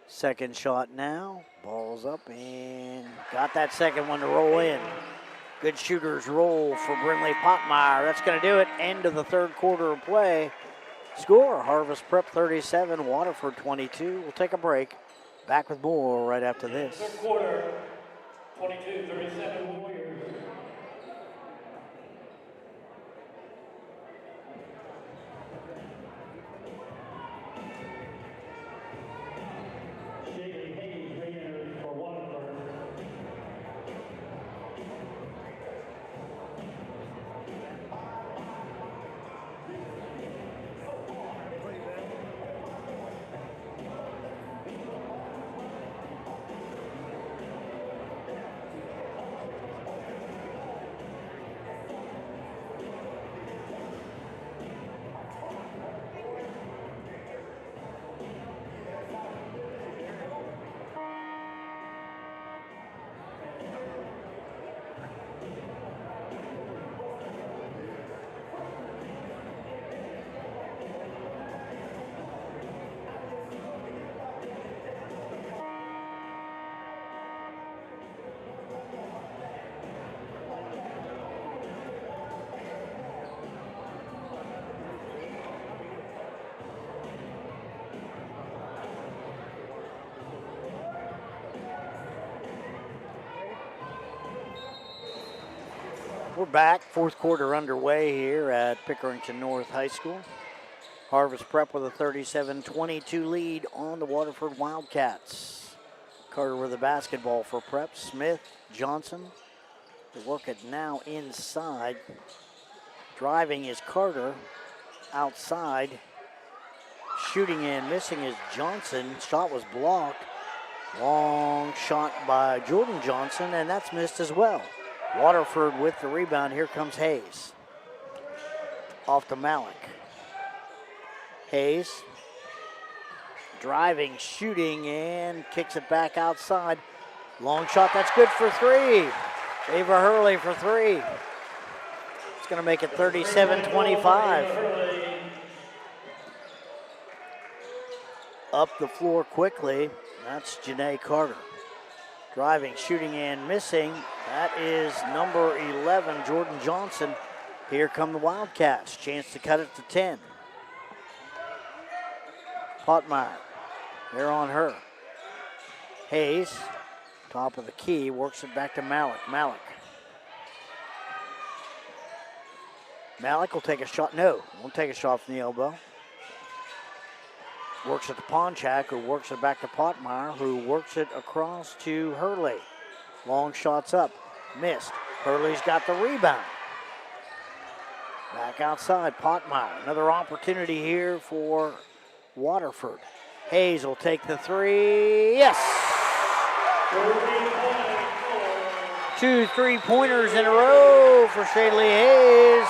Second shot now. Ball's up and got that second one to roll in. Good shooter's roll for Brinley Potmeyer. That's going to do it. End of the third quarter of play. Score, Harvest Prep 37, Waterford 22. We'll take a break. Back with more right after this. Third quarter, 22-37 Warriors. We're back, fourth quarter underway here at Pickerington North High School. Harvest Prep with a 37-22 lead on the Waterford Wildcats. Carter with the basketball for Prep. Smith, Johnson. They work it now inside. Driving is Carter. Outside. Shooting and missing is Johnson. Shot was blocked. Long shot by Jordan Johnson, and that's missed as well. Waterford with the rebound. Here comes Hayes. Off to Malik. Hayes driving, shooting, and kicks it back outside. Long shot, that's good for three. Ava Hurley for three. It's going to make it 37-25. Up the floor quickly. That's Janae Carter. Driving, shooting, and missing. That is number 11, Jordan Johnson. Here come the Wildcats. Chance to cut it to 10. Potmeyer, they're on her. Hayes, top of the key, works it back to Malik. Malik will take a shot. No, won't take a shot from the elbow. Works it to Ponchak, who works it back to Potmeyer, who works it across to Hurley. Long shots up, missed. Hurley's got the rebound. Back outside, Potmeyer. Another opportunity here for Waterford. Hayes will take the three. Yes! 2 3-pointers in a row for Shaylee Hayes.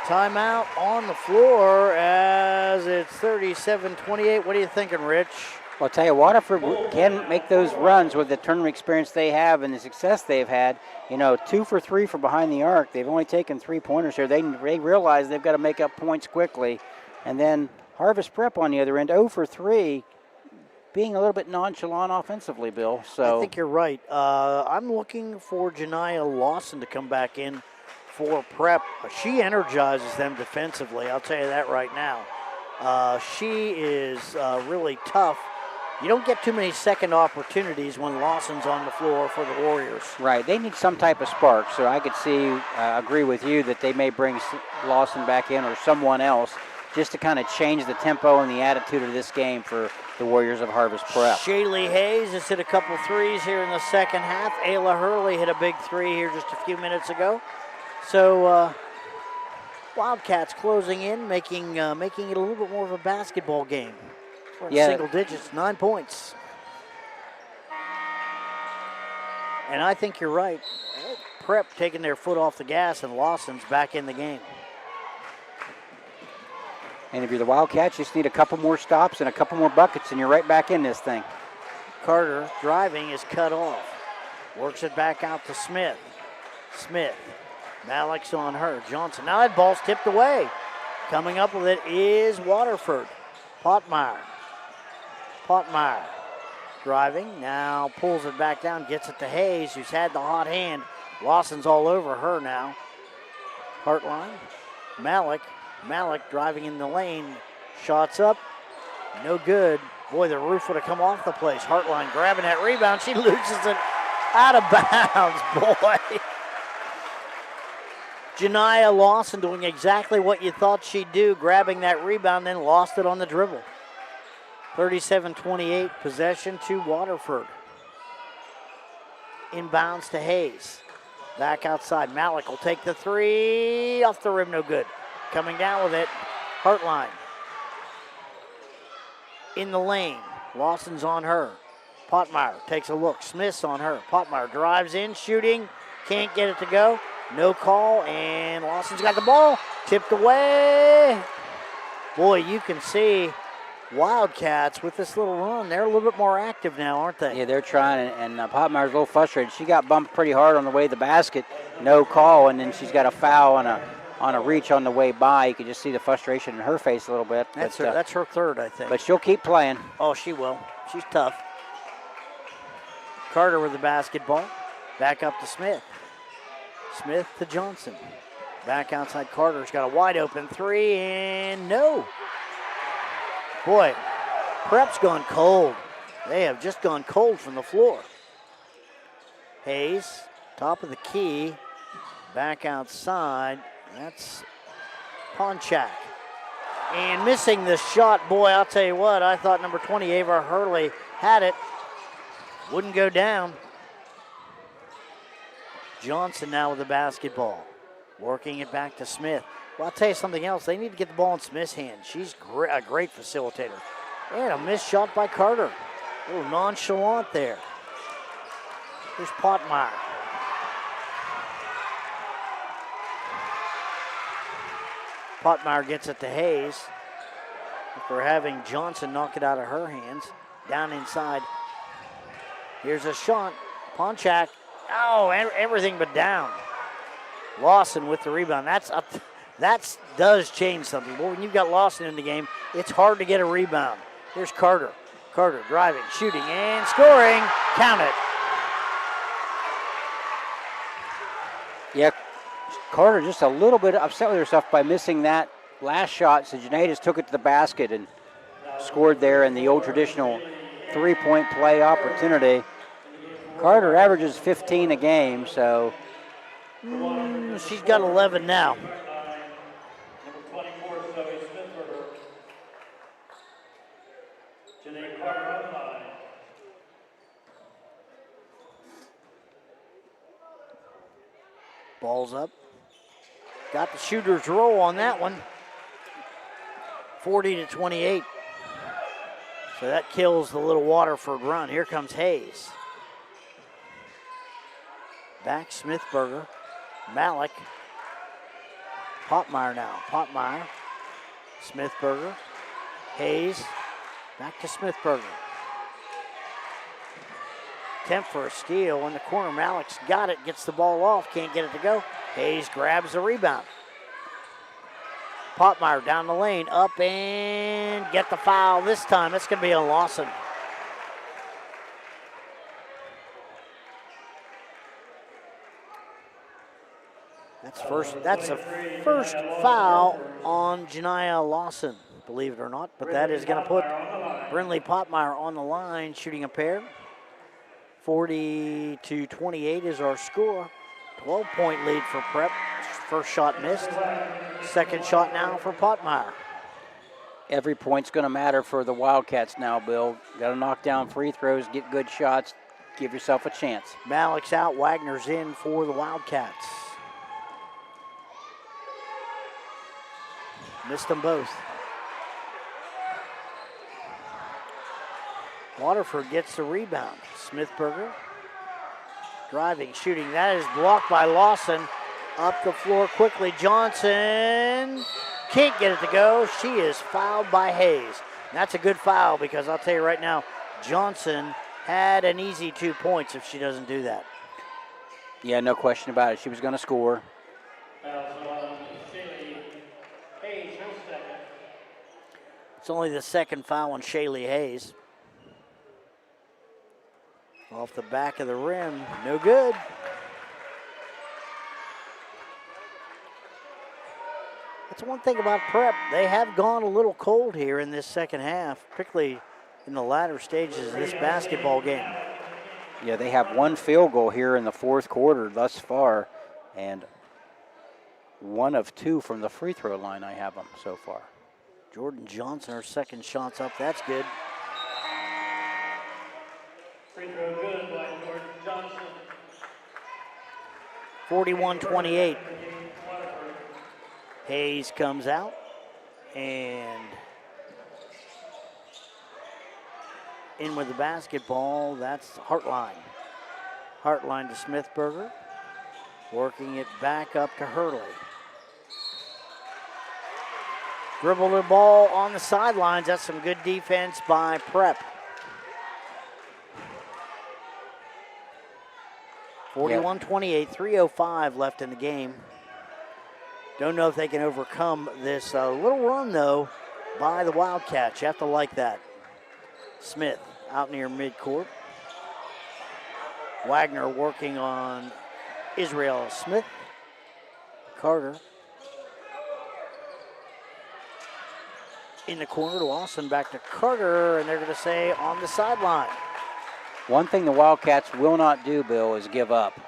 Timeout on the floor as it's 37-28. What are you thinking, Rich? Well, I'll tell you, Waterford can make those runs with the tournament experience they have and the success they've had. 2 for 3 from behind the arc. They've only taken 3-pointers here. They realize they've got to make up points quickly. And then Harvest Prep on the other end, 0 for 3, being a little bit nonchalant offensively, Bill. So I think you're right. I'm looking for Janiah Lawson to come back in for Prep. She energizes them defensively, I'll tell you that right now. She is really tough. You don't get too many second opportunities when Lawson's on the floor for the Warriors. Right, they need some type of spark, so I could agree with you that they may bring Lawson back in or someone else just to kind of change the tempo and the attitude of this game for the Warriors of Harvest Prep. Shaylee Hayes has hit a couple threes here in the second half. Ayla Hurley hit a big three here just a few minutes ago. So Wildcats closing in, making it a little bit more of a basketball game. We're in single digits, 9 points. And I think you're right. Prep taking their foot off the gas, and Lawson's back in the game. And if you're the Wildcats, you just need a couple more stops and a couple more buckets, and you're right back in this thing. Carter driving is cut off. Works it back out to Smith. Malik's on her. Johnson. Now that ball's tipped away. Coming up with it is Waterford. Potmeyer. Driving. Now pulls it back down. Gets it to Hayes, who's had the hot hand. Lawson's all over her now. Hartline. Malik driving in the lane. Shots up. No good. Boy, the roof would have come off the place. Hartline grabbing that rebound. She loses it out of bounds. Boy. Janiah Lawson doing exactly what you thought she'd do, grabbing that rebound, then lost it on the dribble. 37-28, possession to Waterford. Inbounds to Hayes. Back outside, Malik will take the three, off the rim, no good. Coming down with it, Hartline. In the lane, Lawson's on her. Potmeyer takes a look, Smith's on her. Potmeyer drives in, shooting, can't get it to go. No call, and Lawson's got the ball. Tipped away. Boy, you can see Wildcats with this little run. They're a little bit more active now, aren't they? Yeah, they're trying, and Potmeyer's a little frustrated. She got bumped pretty hard on the way to the basket. No call, and then she's got a foul on a reach on the way by. You can just see the frustration in her face a little bit. That's her third, I think. But she'll keep playing. Oh, she will. She's tough. Carter with the basketball. Back up to Smith. Smith to Johnson. Back outside, Carter's got a wide open three, and no. Boy, Prep's gone cold. They have just gone cold from the floor. Hayes, top of the key. Back outside. That's Ponchak. And missing the shot. Boy, I'll tell you what, I thought number 20, Ava Hurley, had it. Wouldn't go down. Johnson now with the basketball. Working it back to Smith. Well, I'll tell you something else. They need to get the ball in Smith's hand. She's a great facilitator. And a missed shot by Carter. A little nonchalant there. Here's Potmeyer. Potmeyer gets it to Hayes. After having Johnson knock it out of her hands. Down inside. Here's a shot. Ponchak. Oh, everything but down. Lawson with the rebound. That does change something. Well, when you've got Lawson in the game, it's hard to get a rebound. Here's Carter. Carter driving, shooting, and scoring. Count it. Yeah, Carter just a little bit upset with herself by missing that last shot. So Janae just took it to the basket and scored there in the old traditional three-point play opportunity. Carter averages 15 a game, so. She's got 11 now. Number 24, Zoe Smithberger. Janae Carter on the line. Ball's up. Got the shooter's roll on that one. 40-28. So that kills the little Waterford run. Here comes Hayes. Back Smithberger. Malik. Potmeyer now. Potmeyer. Smithberger. Hayes. Back to Smithberger. Attempt for a steal in the corner. Malik's got it. Gets the ball off. Can't get it to go. Hayes grabs the rebound. Potmeyer down the lane. Up and get the foul this time. It's going to be on Lawson. That's a first foul on Janiyah Lawson, believe it or not. But that is going to put Brinley Potmeyer on the line, shooting a pair. 40-28 is our score. 12-point lead for Prep. First shot missed. Second shot now for Potmeyer. Every point's going to matter for the Wildcats now, Bill. Got to knock down free throws, get good shots, give yourself a chance. Malik's out, Wagner's in for the Wildcats. Missed them both. Waterford gets the rebound. Smithberger driving, shooting. That is blocked by Lawson. Up the floor quickly. Johnson can't get it to go. She is fouled by Hayes. That's a good foul because I'll tell you right now, Johnson had an easy 2 points if she doesn't do that. Yeah, no question about it. She was going to score. It's only the second foul on Shaylee Hayes. Off the back of the rim, no good. That's one thing about Prep. They have gone a little cold here in this second half, particularly in the latter stages of this basketball game. Yeah, they have one field goal here in the fourth quarter thus far, and one of two from the free throw line I have them so far. Jordan Johnson, her second shot's up. That's good. Free throw good by Jordan Johnson. 41-28. Hayes comes out and in with the basketball. That's Hartline. Hartline to Smithberger. Working it back up to Hurley. Dribble the ball on the sidelines. That's some good defense by Prep. 41-28, 3:05 left in the game. Don't know if they can overcome this little run, though, by the Wildcats. You have to like that. Smith out near midcourt. Wagner working on Israel Smith. Carter in the corner to Lawson, back to Carter, and they're going to say on the sideline. One thing the Wildcats will not do, Bill, is give up.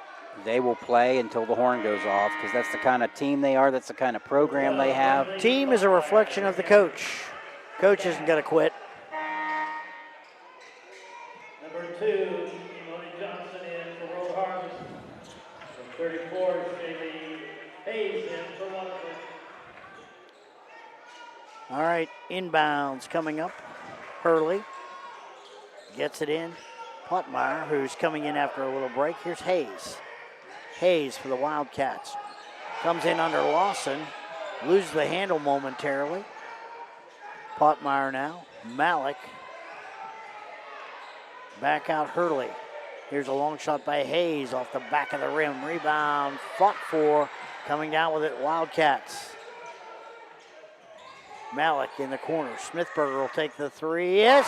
they will play until the horn goes off because that's the kind of team they are. That's the kind of program they have. Team is a reflection of the coach. Coach isn't going to quit. Number 2, Money Johnson in for Road Harvest. From 34, Shaylee Hayes in for Waterford. All right, inbounds coming up. Hurley gets it in. Potmeyer, who's coming in after a little break. Here's Hayes. Hayes for the Wildcats. Comes in under Lawson. Loses the handle momentarily. Potmeyer now. Malik. Back out Hurley. Here's a long shot by Hayes off the back of the rim. Rebound fought for. Coming down with it, Wildcats. Malik in the corner. Smithberger will take the three. Yes!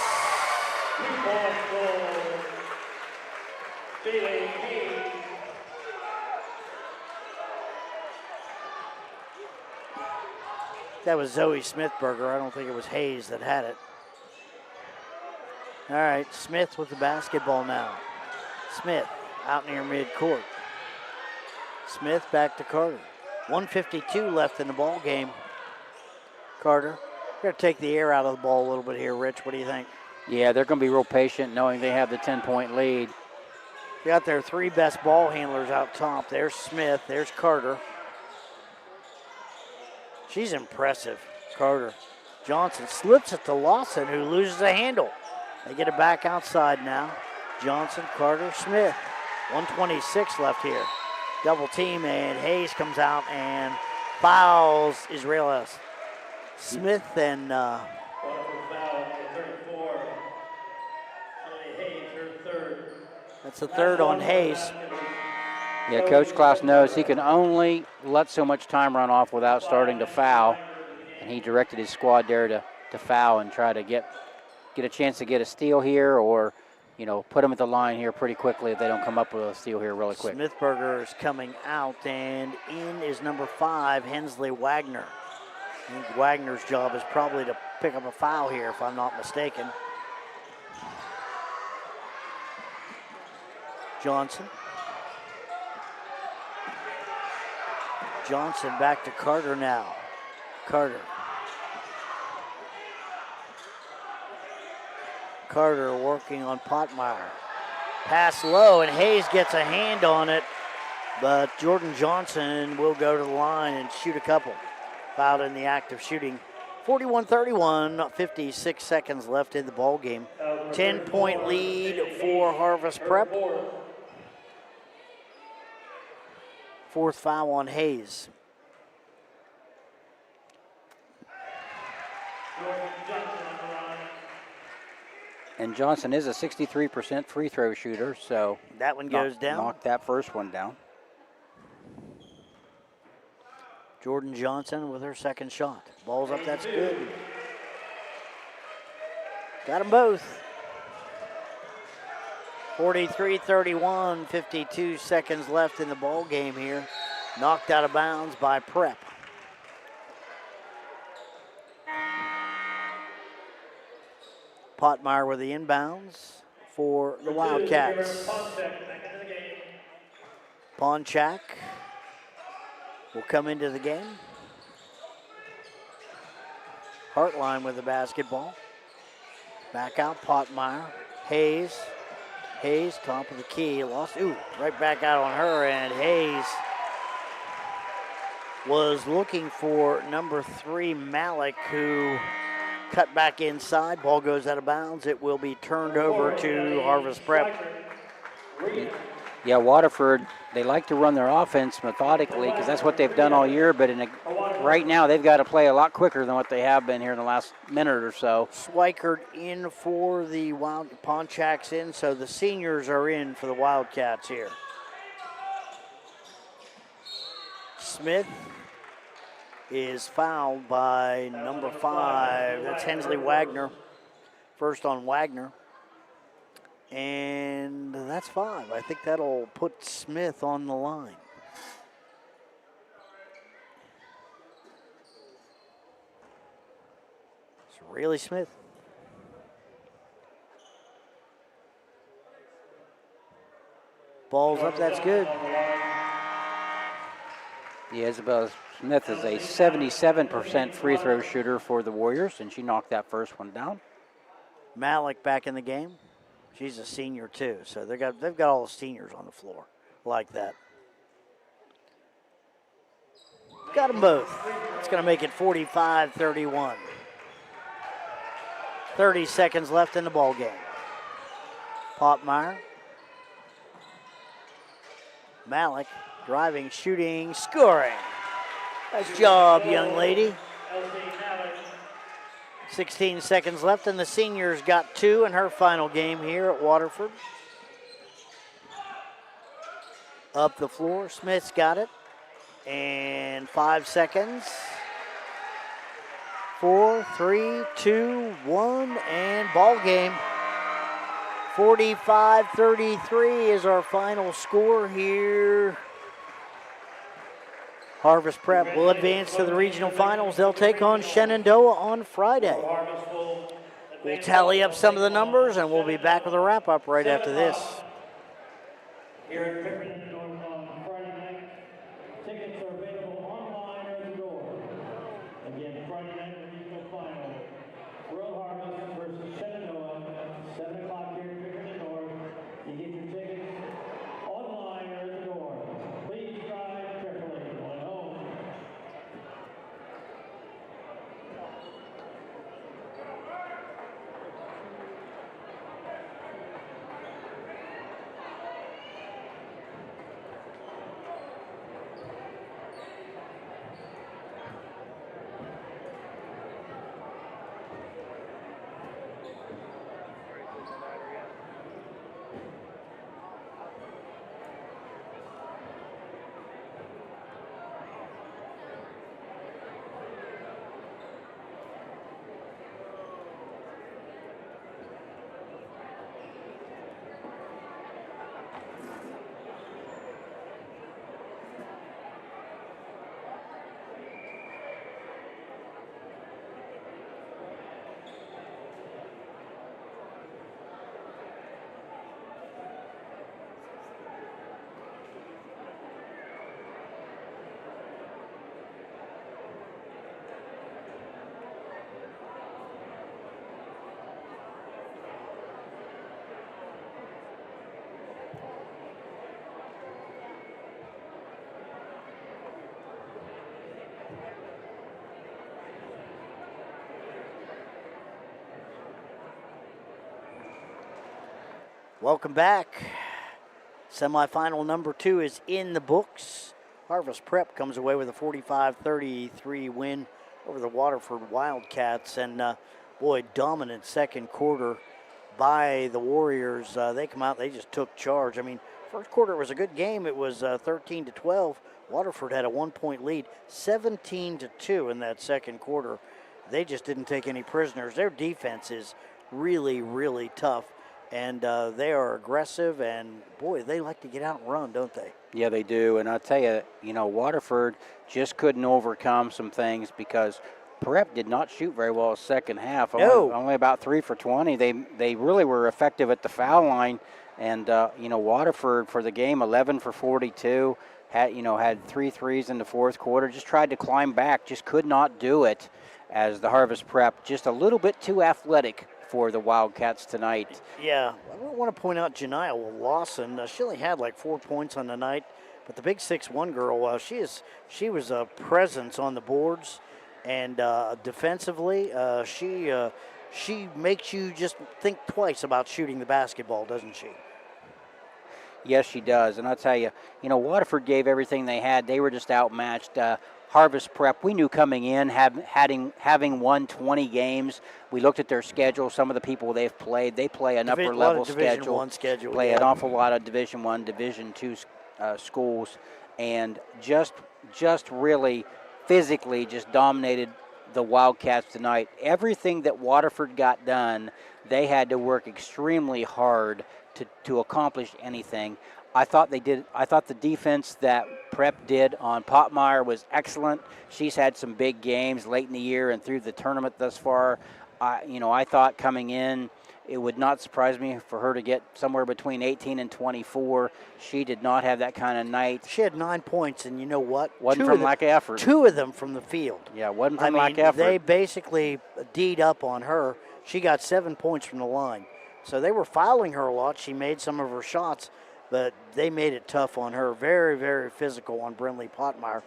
That was Zoe Smithberger. I don't think it was Hayes that had it. All right, Smith with the basketball now. Smith out near midcourt. Smith back to Carter. 1:52 left in the ball game. Carter, we're going to take the air out of the ball a little bit here, Rich. What do you think? Yeah, they're going to be real patient knowing they have the 10-point lead. They got their three best ball handlers out top. There's Smith, there's Carter. She's impressive, Carter. Johnson slips it to Lawson, who loses the handle. They get it back outside now. Johnson, Carter, Smith. 1:26 left here. Double team, and Hayes comes out and fouls Israelis. Smith and Waterford foul, 34. Hayes, her third. that's the third on Hayes. Yeah, Coach Klaus knows he can only let so much time run off without starting to foul, and he directed his squad there to foul and try to get a chance to get a steal here, or put them at the line here pretty quickly if they don't come up with a steal here really quick. Smithberger is coming out, and in is number 5, Hensley Wagner. I think Wagner's job is probably to pick up a foul here, if I'm not mistaken. Johnson. Johnson back to Carter now. Carter. Carter working on Potmeyer. Pass low, and Hayes gets a hand on it, but Jordan Johnson will go to the line and shoot a couple. Fouled in the act of shooting. 41-31, 56 seconds left in the ball game. 10-point lead for Harvest Prep. Fourth foul on Hayes. And Johnson is a 63% free throw shooter, so that one goes down. Knocked that first one down. Jordan Johnson with her second shot. Ball's up, that's good. Got them both. 43-31, 52 seconds left in the ball game here. Knocked out of bounds by Prep. Potmeyer with the inbounds for the Wildcats. Ponchak will come into the game. Hartline with the basketball. Back out, Potmeyer. Hayes. Hayes, top of the key. Lost. Ooh, right back out on her, and Hayes was looking for number 3, Malik, who cut back inside. Ball goes out of bounds. It will be turned over to Harvest Prep. Yeah, Waterford, they like to run their offense methodically because that's what they've done all year, but right now they've got to play a lot quicker than what they have been here in the last minute or so. Swikert in for the Ponchak's in, so the seniors are in for the Wildcats here. Smith is fouled by number 5. That's Hensley Wagner. First on Wagner. And that's 5. I think that'll put Smith on the line. It's really Smith. Ball's up, that's good. Yeah, Isabel Smith is a 77% free throw shooter for the Warriors, and she knocked that first one down. Malik back in the game. She's a senior too, so they've got all the seniors on the floor like that. Got them both. It's going to make it 45-31. 30 seconds left in the ball game. Potmeyer. Malik driving, shooting, scoring. Nice job, young lady. 16 seconds left, and the seniors got 2 in her final game here at Waterford. Up the floor, Smith's got it. And 5 seconds. 4, 3, 2, 1, and ball game. 45-33 is our final score here. Harvest Prep will advance to the regional finals. They'll take on Shenandoah on Friday. We'll tally up some of the numbers, and we'll be back with a wrap-up right after this. Here at Pickerington North on Friday night, tickets are available online or at the door. Again, Friday night, the regional final. Rural Harvest versus Shenandoah, 7 o'clock here at Pickerington North. You get your tickets online or at the door. Please drive carefully on home. Welcome back. Semifinal number 2 is in the books. Harvest Prep comes away with a 45-33 win over the Waterford Wildcats. And, boy, dominant second quarter by the Warriors. They come out, they just took charge. I mean, first quarter was a good game. It was 13-12. Waterford had a 1-point lead, 17-2 in that second quarter. They just didn't take any prisoners. Their defense is really, really tough. And they are aggressive, and, boy, they like to get out and run, don't they? Yeah, they do. And I'll tell you, Waterford just couldn't overcome some things because Prep did not shoot very well second half. No. Only about 3 for 20. They really were effective at the foul line. And, Waterford for the game, 11 for 42, had 3 threes in the fourth quarter, just tried to climb back, just could not do it as the Harvest Prep, just a little bit too athletic for the Wildcats tonight. Yeah, I want to point out Janiyah Lawson. She only had like 4 points on the night, but the big 6'1" girl, she was a presence on the boards, and defensively, she makes you just think twice about shooting the basketball, doesn't she? Yes, she does, and I'll tell you, Waterford gave everything they had. They were just outmatched. Harvest Prep, we knew coming in, having won 20 games. We looked at their schedule, some of the people they've played. They play an upper-level schedule. Play an awful lot of Division I, Division II schools, and just really physically just dominated the Wildcats tonight. Everything that Waterford got done, they had to work extremely hard to accomplish anything. I thought the defense that Prep did on Potmeyer was excellent. She's had some big games late in the year and through the tournament thus far. I thought coming in, It would not surprise me for her to get somewhere between 18 and 24. She did not have that kind of night. She had 9 points, and you know what? Wasn't from lack of effort. 2 of them from the field. Yeah, wasn't from lack of effort. They basically D'd up on her. She got 7 points from the line. So they were fouling her a lot. She made some of her shots, but they made it tough on her. Very, very physical on Brinley Potmeyer.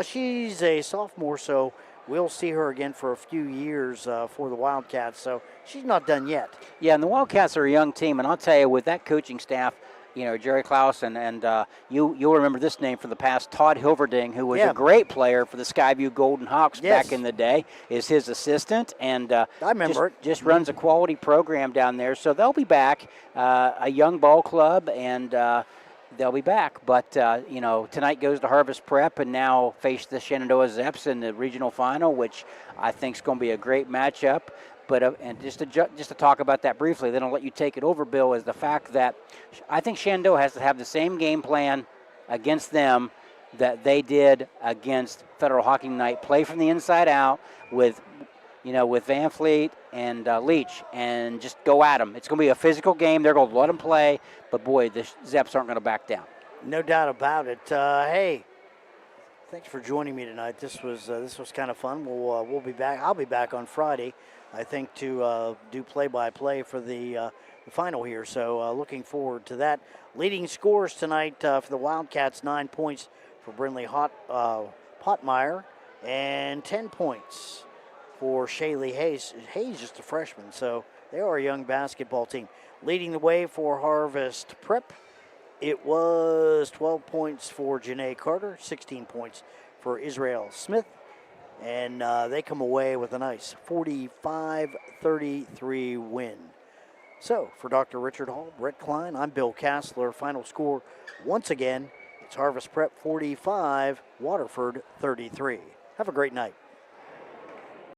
She's a sophomore, so we'll see her again for a few years for the Wildcats, so she's not done yet. Yeah, and the Wildcats are a young team, and I'll tell you, with that coaching staff, you know, Jerry Klaus, and you'll remember this name from the past, Todd Hilverding, who was a great player for the Skyview Golden Hawks back in the day, is his assistant, and I remember just runs a quality program down there. So they'll be back, a young ball club, and they'll be back. But, you know, tonight goes to Harvest Prep and now face the Shenandoah Zeps in the regional final, which I think is going to be a great matchup. But and just to talk about that briefly, then I'll let you take it over, Bill, is the fact that I think Shenandoah has to have the same game plan against them that they did against Federal Hockey Night. Play from the inside out with Van Fleet and Leach, and just go at them. It's going to be a physical game. They're going to let them play, but boy, the Zeps aren't going to back down. No doubt about it. Hey, thanks for joining me tonight. This was kind of fun. We'll be back. I'll be back on Friday, I think, to do play-by-play for the final here. So looking forward to that. Leading scores tonight for the Wildcats: 9 points for Brinley Potmeyer, and 10 points for Shaylee Hayes. Hayes just a freshman, so they are a young basketball team. Leading the way for Harvest Prep, it was 12 points for Janae Carter, 16 points for Israel Smith, and they come away with a nice 45-33 win. So for Dr. Richard Hall, Brett Klein, I'm Bill Kassler. Final score, once again, it's Harvest Prep 45, Waterford 33. Have a great night.